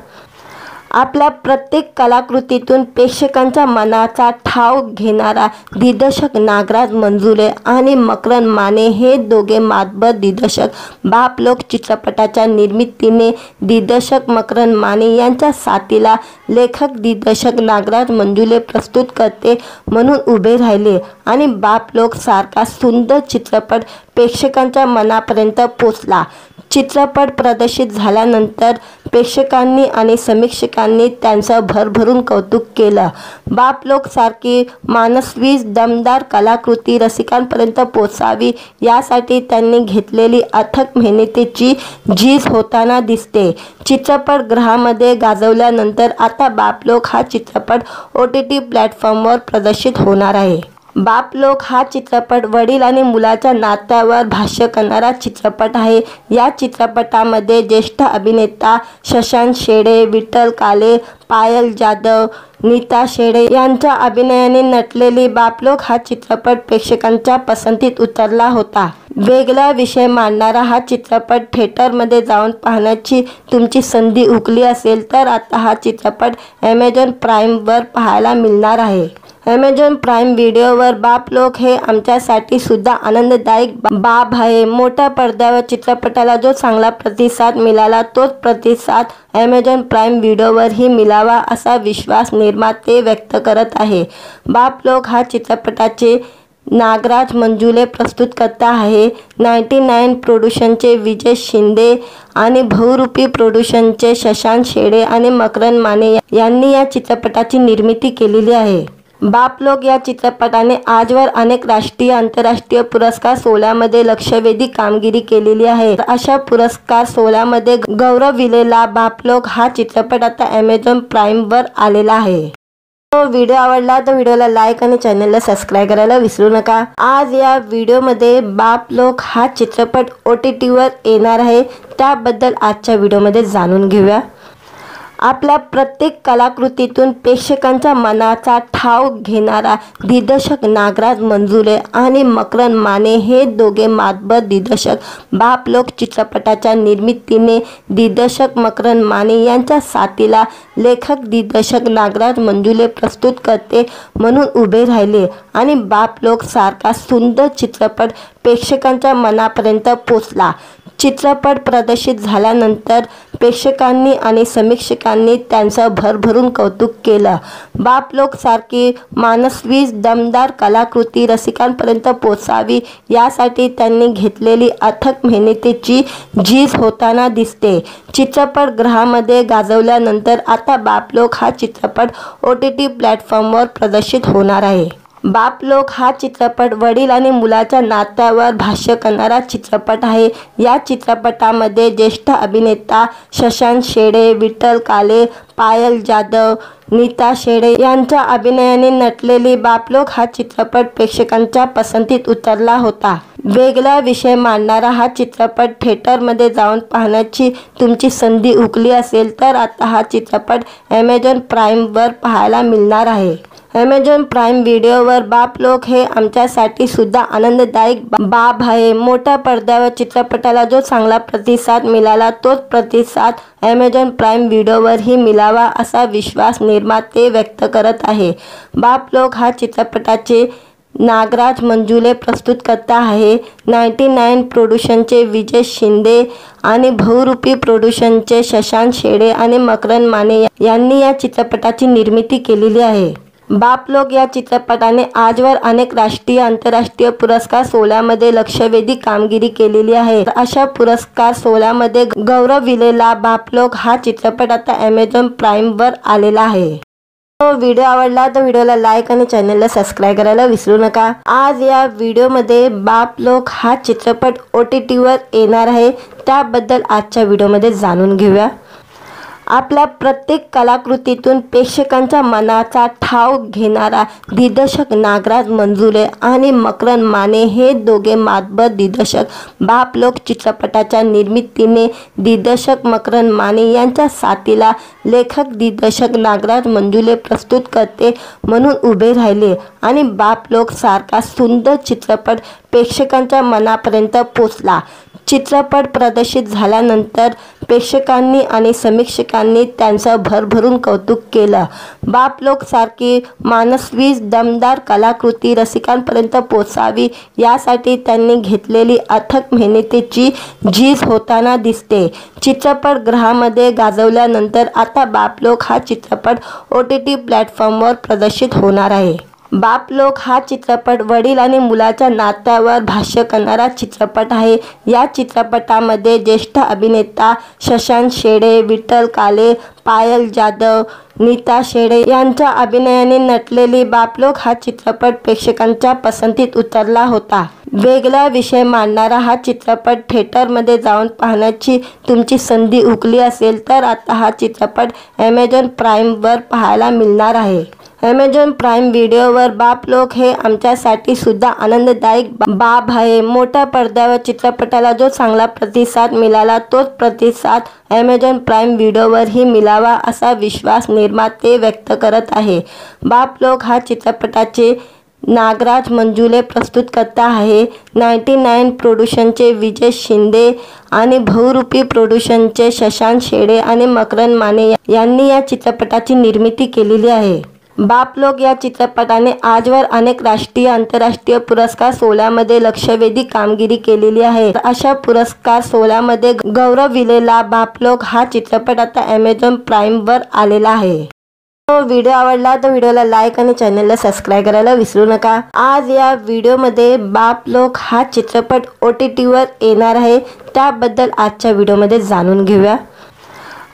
आपल्या प्रत्येक कलाकृतीतून प्रेक्षकांच्या मनाचा ठाव घेणारा दिग्दर्शक नागराज मंजुळे आणि मकरंद माने हे दोघे मातबर दिग्दर्शक बाप लोक चित्रपटाच्या निर्मितीने दिग्दर्शक मकरंद माने यांच्या साथीला लेखक दिग्दर्शक नागराज मंजुळे प्रस्तुत करते म्हणून उभे राहिले आणि बाप लोक सारखा सुंदर चित्रपट प्रेक्षकांच्या मनापर्यंत पोचला। चित्रपट प्रदर्शित झाल्यानंतर प्रेक्षकांनी आणि समीक्षकांनी त्यांचं भरभरून कौतुक केलं। बाप लोक सारखी मानसवी दमदार कलाकृती रसिकांपर्यंत पोचावी यासाठी त्यांनी घेतलेली अथक मेहनतीची झीज होताना दिसते। चित्रपट गृहामध्ये गाजवल्यानंतर आता बाप लोक हा चित्रपट OTT प्लॅटफॉर्मवर प्रदर्शित होणार आहे। बाप लोक हा चित्रपट वडील आणि मुलाच्या नात्यावर भाष्य करणारा चित्रपट आहे। या चित्रपटामध्ये ज्येष्ठ अभिनेता शशांक शेडे, विठ्ठल काले, पायल जाधव, नीता शेडे यांच्या अभिनयाने नटलेली बाप लोक हा चित्रपट प्रेक्षकांच्या पसंतीत उतरला होता। वेगळा विषय मांडणारा हा चित्रपट थिएटरमध्ये जाऊन पाहण्याची तुमची संधी हुकली असेल तर आता हा चित्रपट ॲमेझॉन प्राईमवर पाहायला मिळणार आहे। ॲमेझॉन प्राईम व्हिडिओवर बाप लोक हे आमच्यासाठी सुद्धा आनंददायक बाब आहे। मोठ्या पडद्यावर चित्रपटाला जो चांगला प्रतिसाद मिळाला तोच प्रतिसाद ॲमेझॉन प्राईम व्हिडिओवरही मिळावा असा विश्वास निर्माते व्यक्त करत आहे। बाप लोक हा चित्रपटाचे नागराज मंजुळे प्रस्तुत करता आहे। 99 प्रोडक्शनचे विजय शिंदे आणि बहुरूपी प्रोडक्शनचे शशांक शेडे आणि मकरंद माने यांनी या चित्रपटाची निर्मिती केलेली आहे। बाप लोग या चित्रपटाने आजवर अनेक राष्ट्रीय आंतरराष्ट्रीय पुरस्कार सोहळ्यामध्ये लक्षवेधी कामगिरी केलेली आहे। अशा पुरस्कार सोहळ्यामध्ये गौरविलेला बाप लोग हा चित्रपट आता Amazon Prime वर आलेला आहे। व्हिडिओ आवडला तर व्हिडिओला लाईक आणि चॅनलला सबस्क्राइब करायला विसरू नका। आज या व्हिडिओमध्ये बाप लोग हा चित्रपट OTT वर येणार आहे, त्याबद्दल आजच्या व्हिडिओमध्ये जाणून घेऊया। आपल्या प्रत्येक कलाकृतीतून प्रेक्षकांच्या मनाचा ठाव घेणारा दिग्दर्शक नागराज मंजुळे आणि मकरंद माने हे दोघे मातबर दिग्दर्शक बाप लोग चित्रपटाच्या निर्मितीने दिग्दर्शक मकरंद माने यांच्या साथीला लेखक दिग्दर्शक नागराज मंजुळे प्रस्तुतकर्ते म्हणून उभे राहिले आणि बाप लोग सारखा सुंदर चित्रपट प्रेक्षकांच्या मनापर्यंत पोहोचला। चित्रपट प्रदर्शित झाल्यानंतर प्रेक्षकांनी आणि समीक्षकांनी त्यांचं भरभरून कौतुक केलं। बाप लोग सारखी मानसवी दमदार कलाकृती रसिकांपर्यंत पोहोचावी यासाठी त्यांनी घेतलेली अथक मेहनतीची झीज होताना दिसते। चित्रपट गृहामध्ये गाजवल्यानंतर आता बाप लोग हा चित्रपट OTT प्लॅटफॉर्मवर प्रदर्शित होणार आहे। बाप लोग हा चित्रपट वडील आणि मुलाच्या नात्यावर भाष्य करणारा चित्रपट आहे। या चित्रपटामध्ये ज्येष्ठ अभिनेता शशांक शेडे, विठ्ठल काले, पायल जाधव, नीता शेडे यांच्या अभिनयाने नटलेली बाप लोग हा चित्रपट प्रेक्षकांच्या पसंतीत उतरला होता। वेगळा विषय मांडणारा हा चित्रपट थिएटरमध्ये जाऊन पाहण्याची तुमची संधी हुकली असेल तर आता हा चित्रपट Amazon Prime वर पाहायला मिळणार आहे। Amazon Prime व्हिडिओवर बाप लोग हे आमच्यासाठी सुद्धा आनंददायक बाब आहे। मोठ्या पडद्यावर चित्रपटाला जो चांगला प्रतिसाद मिळाला तोच प्रतिसाद Amazon Prime व्हिडिओवरही मिळावा असा विश्वास निर्माते व्यक्त करत आहे। बाप लोग हा चित्रपटाचे नागराज मंजुळे प्रस्तुतकर्ता आहे। 99 प्रोडक्शनचे विजय शिंदे आणि बहुरूपी प्रोडक्शनचे शशांक शेडे आणि मकरंद माने यांनी या चित्रपटाची निर्मिती केलेली आहे। बाप लोग या चित्रपटाने आजवर अनेक राष्ट्रीय आंतरराष्ट्रीय पुरस्कार सोहळ्यामध्ये लक्षवेधी कामगिरी केलेली आहे। अशा पुरस्कार सोहळ्यामध्ये गौरविलेला बाप लोग हा चित्रपट आता Amazon Prime वर आलेला आहे। व्हिडिओ आवडला तर व्हिडिओला लाईक आणि चॅनलला सबस्क्राइब करायला विसरू नका। आज या व्हिडिओमध्ये बाप लोग हा चित्रपट OTT वर येणार आहे, त्याबद्दल आजच्या व्हिडिओमध्ये जाणून घेऊया। आपल्या प्रत्येक कलाकृतीतून प्रेक्षकांच्या मनाचा ठाव घेणारा दिग्दर्शक बाप लोग हा चित्रपट आता Amazon Prime वर आलेला आहे। अशा पुरस्कार सोहळ्यामध्ये गौरविलेला बाप लोग हा चित्रपट आता Amazon Prime वर आलेला आहे। व्हिडिओ आवडला तर व्हिडिओला लाईक आणि चॅनलला सबस्क्राइब करायला विसरू नका। आज या व्हिडिओमध्ये बाप लोग हा चित्रपट OTT वर येणार आहे, त्याबद्दल आजच्या व्हिडिओमध्ये जाणून घेऊया। आपल्या प्रत्येक कलाकृतीतून प्रेक्षकांच्या मनाचा ठाव घेणारा दिग्दर्शक नागराज मंजुळे आणि मकरंद माने हे दोघे मातबर दिग्दर्शक बाप लोग चित्रपटाच्या निर्मितीने दिग्दर्शक मकरंद माने यांच्या साथीला लेखक दिग्दर्शक नागराज मंजुळे प्रस्तुतकर्ते म्हणून उभे राहिले आणि बाप लोग सारखा सुंदर चित्रपट प्रेक्षकांच्या मनापर्यंत पोहोचला। चित्रपट प्रदर्शित झाल्यानंतर प्रेक्षकांनी आणि समीक्षकांनी त्यांचं भरभरून कौतुक केलं। बाप लोग सारखी मानसवी दमदार कलाकृती रसिकांपर्यंत पोहोचावी यासाठी त्यांनी घेतलेली अथक मेहनतीची झीज होताना दिसते। चित्रपट गृहामध्ये गाजवल्यानंतर आता बाप लोग हा चित्रपट OTT प्लॅटफॉर्मवर प्रदर्शित होणार आहे। बाप लोग हा चित्रपट वडील आणि मुलाच्या नात्यावर भाष्य करणारा चित्रपट आहे। या चित्रपटामध्ये ज्येष्ठ अभिनेता शशांक शेडे, विठ्ठल काले, पायल जाधव, नीता शेडे यांच्या अभिनयाने नटलेली बाप लोग हा चित्रपट प्रेक्षकांच्या पसंतीत उतरला होता। वेगळा विषय मांडणारा हा चित्रपट थिएटरमध्ये जाऊन पाहण्याची तुमची संधी हुकली असेल तर आता हा चित्रपट Amazon Prime वर पाहायला मिळणार आहे। Amazon Prime व्हिडिओवर बाप लोग हे आमच्यासाठी सुद्धा आनंददायक बाब आहे। मोठ्या पडद्यावर चित्रपटाला जो चांगला प्रतिसाद मिळाला तोच प्रतिसाद Amazon Prime व्हिडिओवरही मिळावा असा विश्वास निर्माते व्यक्त करत आहे। बाप लोग हा चित्रपटाचे नागराज मंजुळे प्रस्तुतकर्ता आहे। 99 प्रोडक्शनचे विजय शिंदे आणि बहुरूपी प्रोडक्शनचे शशांक शेडे आणि मकरंद माने यांनी या चित्रपटाची निर्मिती केलेली आहे। बाप लोग या चित्रपटाने आजवर अनेक राष्ट्रीय आंतरराष्ट्रीय पुरस्कार सोहळ्यामध्ये लक्षवेधी कामगिरी केलेली आहे। अशा पुरस्कार सोहळ्यामध्ये गौरविलेला बाप लोग हा चित्रपट आता Amazon Prime वर आलेला आहे। व्हिडिओ आवडला तर व्हिडिओला लाईक आणि चॅनलला सबस्क्राइब करायला विसरू नका। आज या व्हिडिओमध्ये बाप लोग हा चित्रपट OTT वर येणार आहे, त्याबद्दल आजच्या व्हिडिओमध्ये जाणून घेऊया।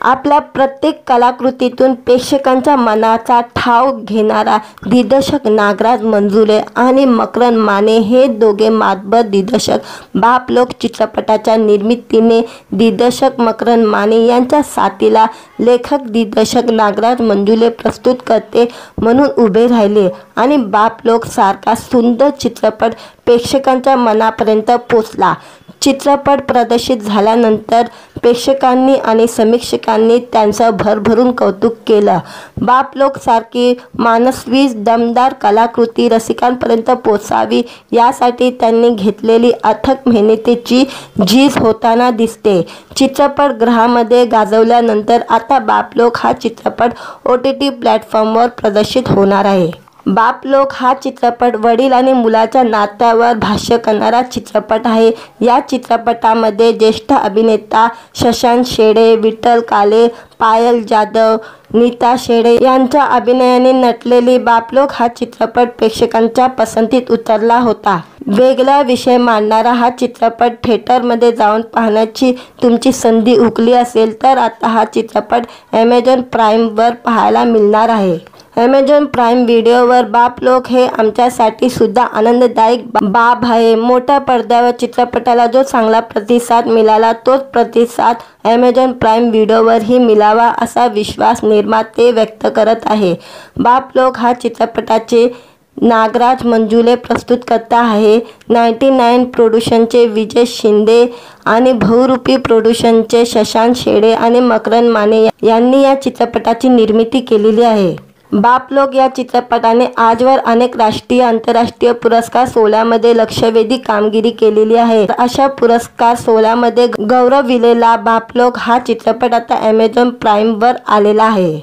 आपल्या प्रत्येक कलाकृतीतून प्रेक्षकांच्या मनाचा ठाव घेणारा दिग्दर्शक नागराज मंजुळे आणि मकरंद माने हे दोघे मातबर दिग्दर्शक बाप लोक चित्रपटाच्या निर्मितीने दिग्दर्शक मकरंद माने यांच्या साथीला लेखक दिग्दर्शक नागराज मंजुळे प्रस्तुत करते म्हणून उभे राहिले आणि बाप लोक सारखा सुंदर चित्रपट प्रेक्षकांच्या मनापर्यंत पोचला। चित्रपट प्रदर्शित झाल्यानंतर प्रेक्षकांनी आणि समीक्षकांनी त्यांचं भरभरून कौतुक केलं। बाप लोक सारखी मानसवी दमदार कलाकृती रसिकांपर्यंत पोचावी यासाठी त्यांनी घेतलेली अथक मेहनतीची झीज होताना दिसते। चित्रपट गृहामध्ये गाजवल्यानंतर आता बाप लोक हा चित्रपट OTT प्लॅटफॉर्मवर प्रदर्शित होणार आहे। बाप लोक हा चित्रपट वडील आणि मुलाच्या नात्यावर भाष्य करणारा चित्रपट आहे। या चित्रपटामध्ये ज्येष्ठ अभिनेता शशांक शेडे, विठ्ठल काले, पायल जाधव, नीता शेडे यांच्या अभिनयाने नटलेली बाप लोक हा चित्रपट प्रेक्षकांच्या पसंतीत उतरला होता। वेगळा विषय मांडणारा हा चित्रपट थिएटरमध्ये जाऊन पाहण्याची तुमची संधी हुकली असेल तर आता हा चित्रपट Amazon प्राईमवर पाहायला मिळणार आहे। Amazon प्राईम व्हिडिओवर बाप लोक हे आमच्यासाठी सुद्धा आनंददायक बाब आहे। मोठ्या पडद्यावर चित्रपटाला जो चांगला प्रतिसाद मिळाला तोच प्रतिसाद Amazon प्राईम व्हिडिओवरही मिळावा असा विश्वास निर्माते व्यक्त करत आहे। बाप लोक हा चित्रपटाचे नागराज मंजुळे प्रस्तुत करता आहे। 99 प्रोडक्शनचे विजय शिंदे आणि बहुरूपी प्रोडक्शनचे शशांक शेडे आणि मकरंद माने यांनी या चित्रपटाची निर्मिती केलेली आहे। बाप लोक या चित्रपटाने आजवर अनेक राष्ट्रीय आंतरराष्ट्रीय पुरस्कार सोहळ्यामध्ये लक्षवेधी कामगिरी केलेली आहे। अशा पुरस्कार सोहळ्यामध्ये गौरविलेला बाप लोक हा चित्रपट आता Amazon प्राईमवर आलेला आहे।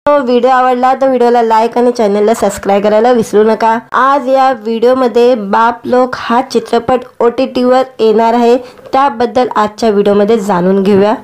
व्हिडिओ आवडला तर व्हिडिओला लाईक आणि चॅनलला सबस्क्राईब करायला विसरू नका। आज या व्हिडिओमध्ये बाप लोक हा चित्रपट OTTवर येणार आहे त्याबद्दल आजच्या व्हिडिओमध्ये जाणून घेऊया।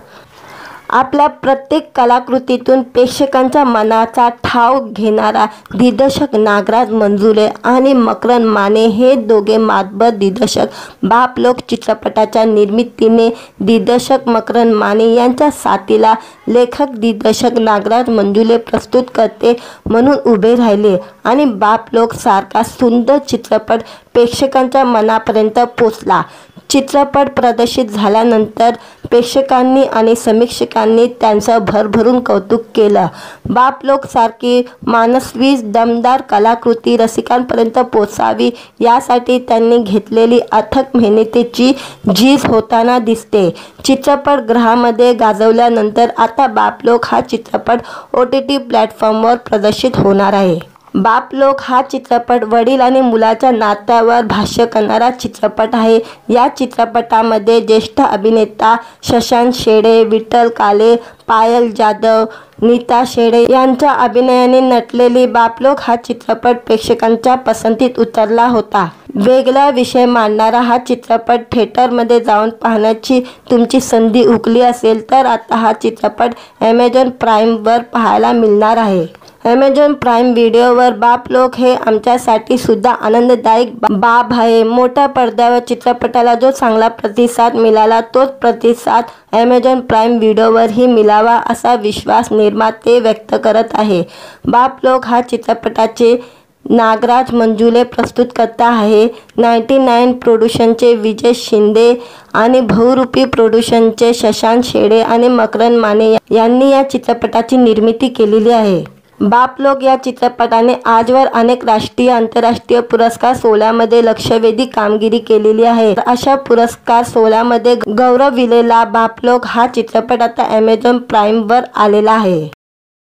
आपल्या प्रत्येक कलाकृतीतून प्रेक्षकांच्या मनाचा ठाव घेणारा दिग्दर्शक नागराज मंजुळे आणि मकरंद माने हे दोघे मातबर दिग्दर्शक बाप लोक चित्रपटाच्या निर्मितीने दिग्दर्शक मकरंद माने यांच्या साथीला लेखक दिग्दर्शक नागराज मंजुळे प्रस्तुत करते म्हणून उभे राहिले आणि बाप लोक सारखा सुंदर चित्रपट प्रेक्षकांच्या मनापर्यंत पोचला। चित्रपट प्रदर्शित झाल्यानंतर प्रेक्षकांनी आणि समीक्षकांनी त्यांचं भरभरून कौतुक केलं। बाप लोक सारखी मानसवी दमदार कलाकृती रसिकांपर्यंत पोचावी यासाठी त्यांनी घेतलेली अथक मेहनतीची झीज होताना दिसते। चित्रपट गृहामध्ये गाजवल्यानंतर आता बाप लोक हा चित्रपट OTT प्लॅटफॉर्मवर प्रदर्शित होणार आहे। बाप लोक हा चित्रपट वडील आणि मुलाच्या नात्यावर भाष्य करणारा चित्रपट आहे। या चित्रपटामध्ये ज्येष्ठ अभिनेता शशांक शेडे, विठ्ठल काले, पायल जाधव, नीता शेडे यांच्या अभिनयाने नटलेली बाप लोक हा चित्रपट प्रेक्षकांच्या पसंतीत उतरला होता। वेगळा विषय मांडणारा हा चित्रपट थिएटरमध्ये जाऊन पाहण्याची तुमची संधी हुकली असेल तर आता हा चित्रपट Amazon प्राईमवर पाहायला मिळणार आहे। Amazon प्राईम व्हिडिओवर बाप लोक हे आमच्यासाठी सुद्धा आनंददायक बाब आहे। मोठ्या पडद्यावर चित्रपटाला जो चांगला प्रतिसाद मिळाला तोच प्रतिसाद Amazon प्राईम व्हिडिओवरही मिळावा असा विश्वास निर्माते व्यक्त करत आहे। बाप लोक हा चित्रपटाचे नागराज मंजुळे प्रस्तुत करता आहे। 99 प्रोडक्शनचे विजय शिंदे आणि बहुरूपी प्रोडक्शनचे शशांक शेडे आणि मकरंद माने यांनी या चित्रपटाची निर्मिती केलेली आहे। बाप लोक या चित्रपटाने आजवर अनेक राष्ट्रीय आंतरराष्ट्रीय पुरस्कार सोहळ्यामध्ये लक्षवेधी कामगिरी केलेली आहे। अशा पुरस्कार सोहळ्यामध्ये गौरविलेला बाप लोक हा चित्रपट आता Amazon प्राईमवर आलेला आहे।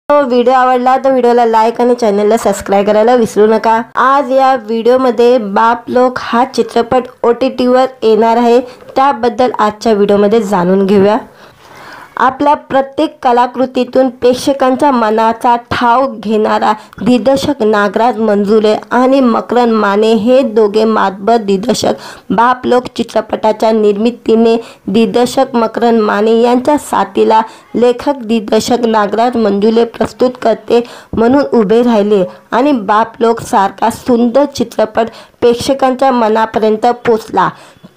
व्हिडिओ आवडला तर व्हिडिओला लाईक आणि चॅनलला सबस्क्राईब करायला विसरू नका। आज या व्हिडिओमध्ये बाप लोक हा चित्रपट OTTवर येणार आहे त्याबद्दल आजच्या व्हिडिओमध्ये जाणून घेऊया। आपल्या प्रत्येक कलाकृतीतून प्रेक्षकांच्या मनाचा ठाव घेणारा दिग्दर्शक नागराज मंजुळे आणि मकरंद माने हे दोघे मातबर दिग्दर्शक बाप लोक चित्रपटाच्या निर्मितीने दिग्दर्शक मकरंद माने यांच्या साथीला लेखक दिग्दर्शक नागराज मंजुळे प्रस्तुत करते म्हणून उभे राहिले आणि बाप लोक सारखा सुंदर चित्रपट प्रेक्षकांच्या मनापर्यंत पोचला।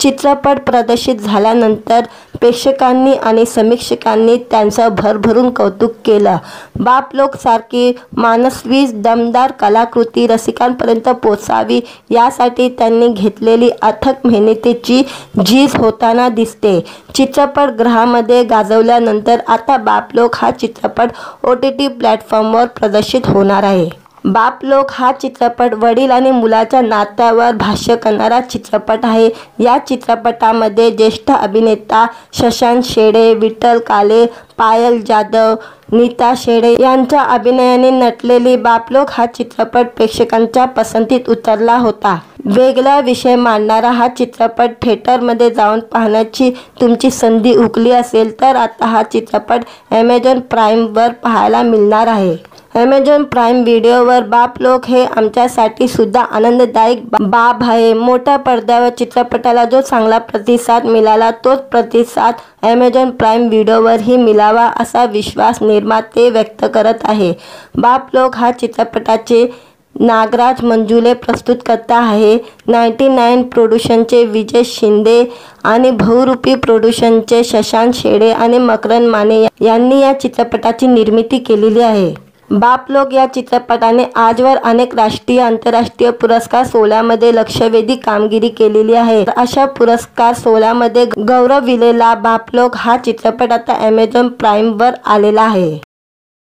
चित्रपट प्रदर्शित झाल्यानंतर प्रेक्षकांनी आणि समीक्षकांनी त्यांचं भरभरून कौतुक केलं। बाप लोग सारखी मानसवी दमदार कलाकृती रसिकांपर्यंत पोहोचावी यासाठी त्यांनी घेतलेली अथक मेहनतीची झीज होताना दिसते। चित्रपटगृहामध्ये गाजवल्यानंतर आता बाप लोग हा चित्रपट OTT प्लॅटफॉर्मवर प्रदर्शित होणार आहे। बाप लोग हा चित्रपट वडील आणि मुलाच्या नात्यावर भाष्य करणारा चित्रपट आहे। या चित्रपटामध्ये ज्येष्ठ अभिनेता शशांक शेडे, विठ्ठल काले, पायल जाधव, नीता शेडे यांच्या अभिनयाने नटलेली बाप लोग हा चित्रपट प्रेक्षकांच्या पसंतीत उतरला होता। वेगळा विषय मांडणारा हा चित्रपट थिएटरमध्ये जाऊन पाहण्याची तुमची संधी हुकली असेल तर आता हा चित्रपट Amazon प्राईमवर पाहायला मिळणार आहे। Amazon प्राईम व्हिडिओवर बाप लोग हे आमच्यासाठी सुद्धा आनंददायक बाब आहे। मोठ्या पडद्यावर चित्रपटाला जो चांगला प्रतिसाद मिळाला तोच प्रतिसाद Amazon प्राईम व्हिडिओवरही मिळावा असा विश्वास निर्माते व्यक्त करत आहे। बाप लोग हा चित्रपटाचे नागराज मंजुले प्रस्तुत करता आहे। 99 प्रोडक्शनचे विजय शिंदे आणि बहुरूपी प्रोडक्शनचे शशांक शेडे आणि मकरंद माने यांनी या चित्रपटाची निर्मिती केलेली आहे। बाप लोग या चित्रपटाने आजवर अनेक राष्ट्रीय आंतरराष्ट्रीय पुरस्कार सोहळ्यामध्ये लक्षवेधी कामगिरी केलेली आहे। अशा पुरस्कार सोहळ्यामध्ये गौरविलेला बाप लोग हा चित्रपट आता Amazon प्राईमवर आलेला आहे।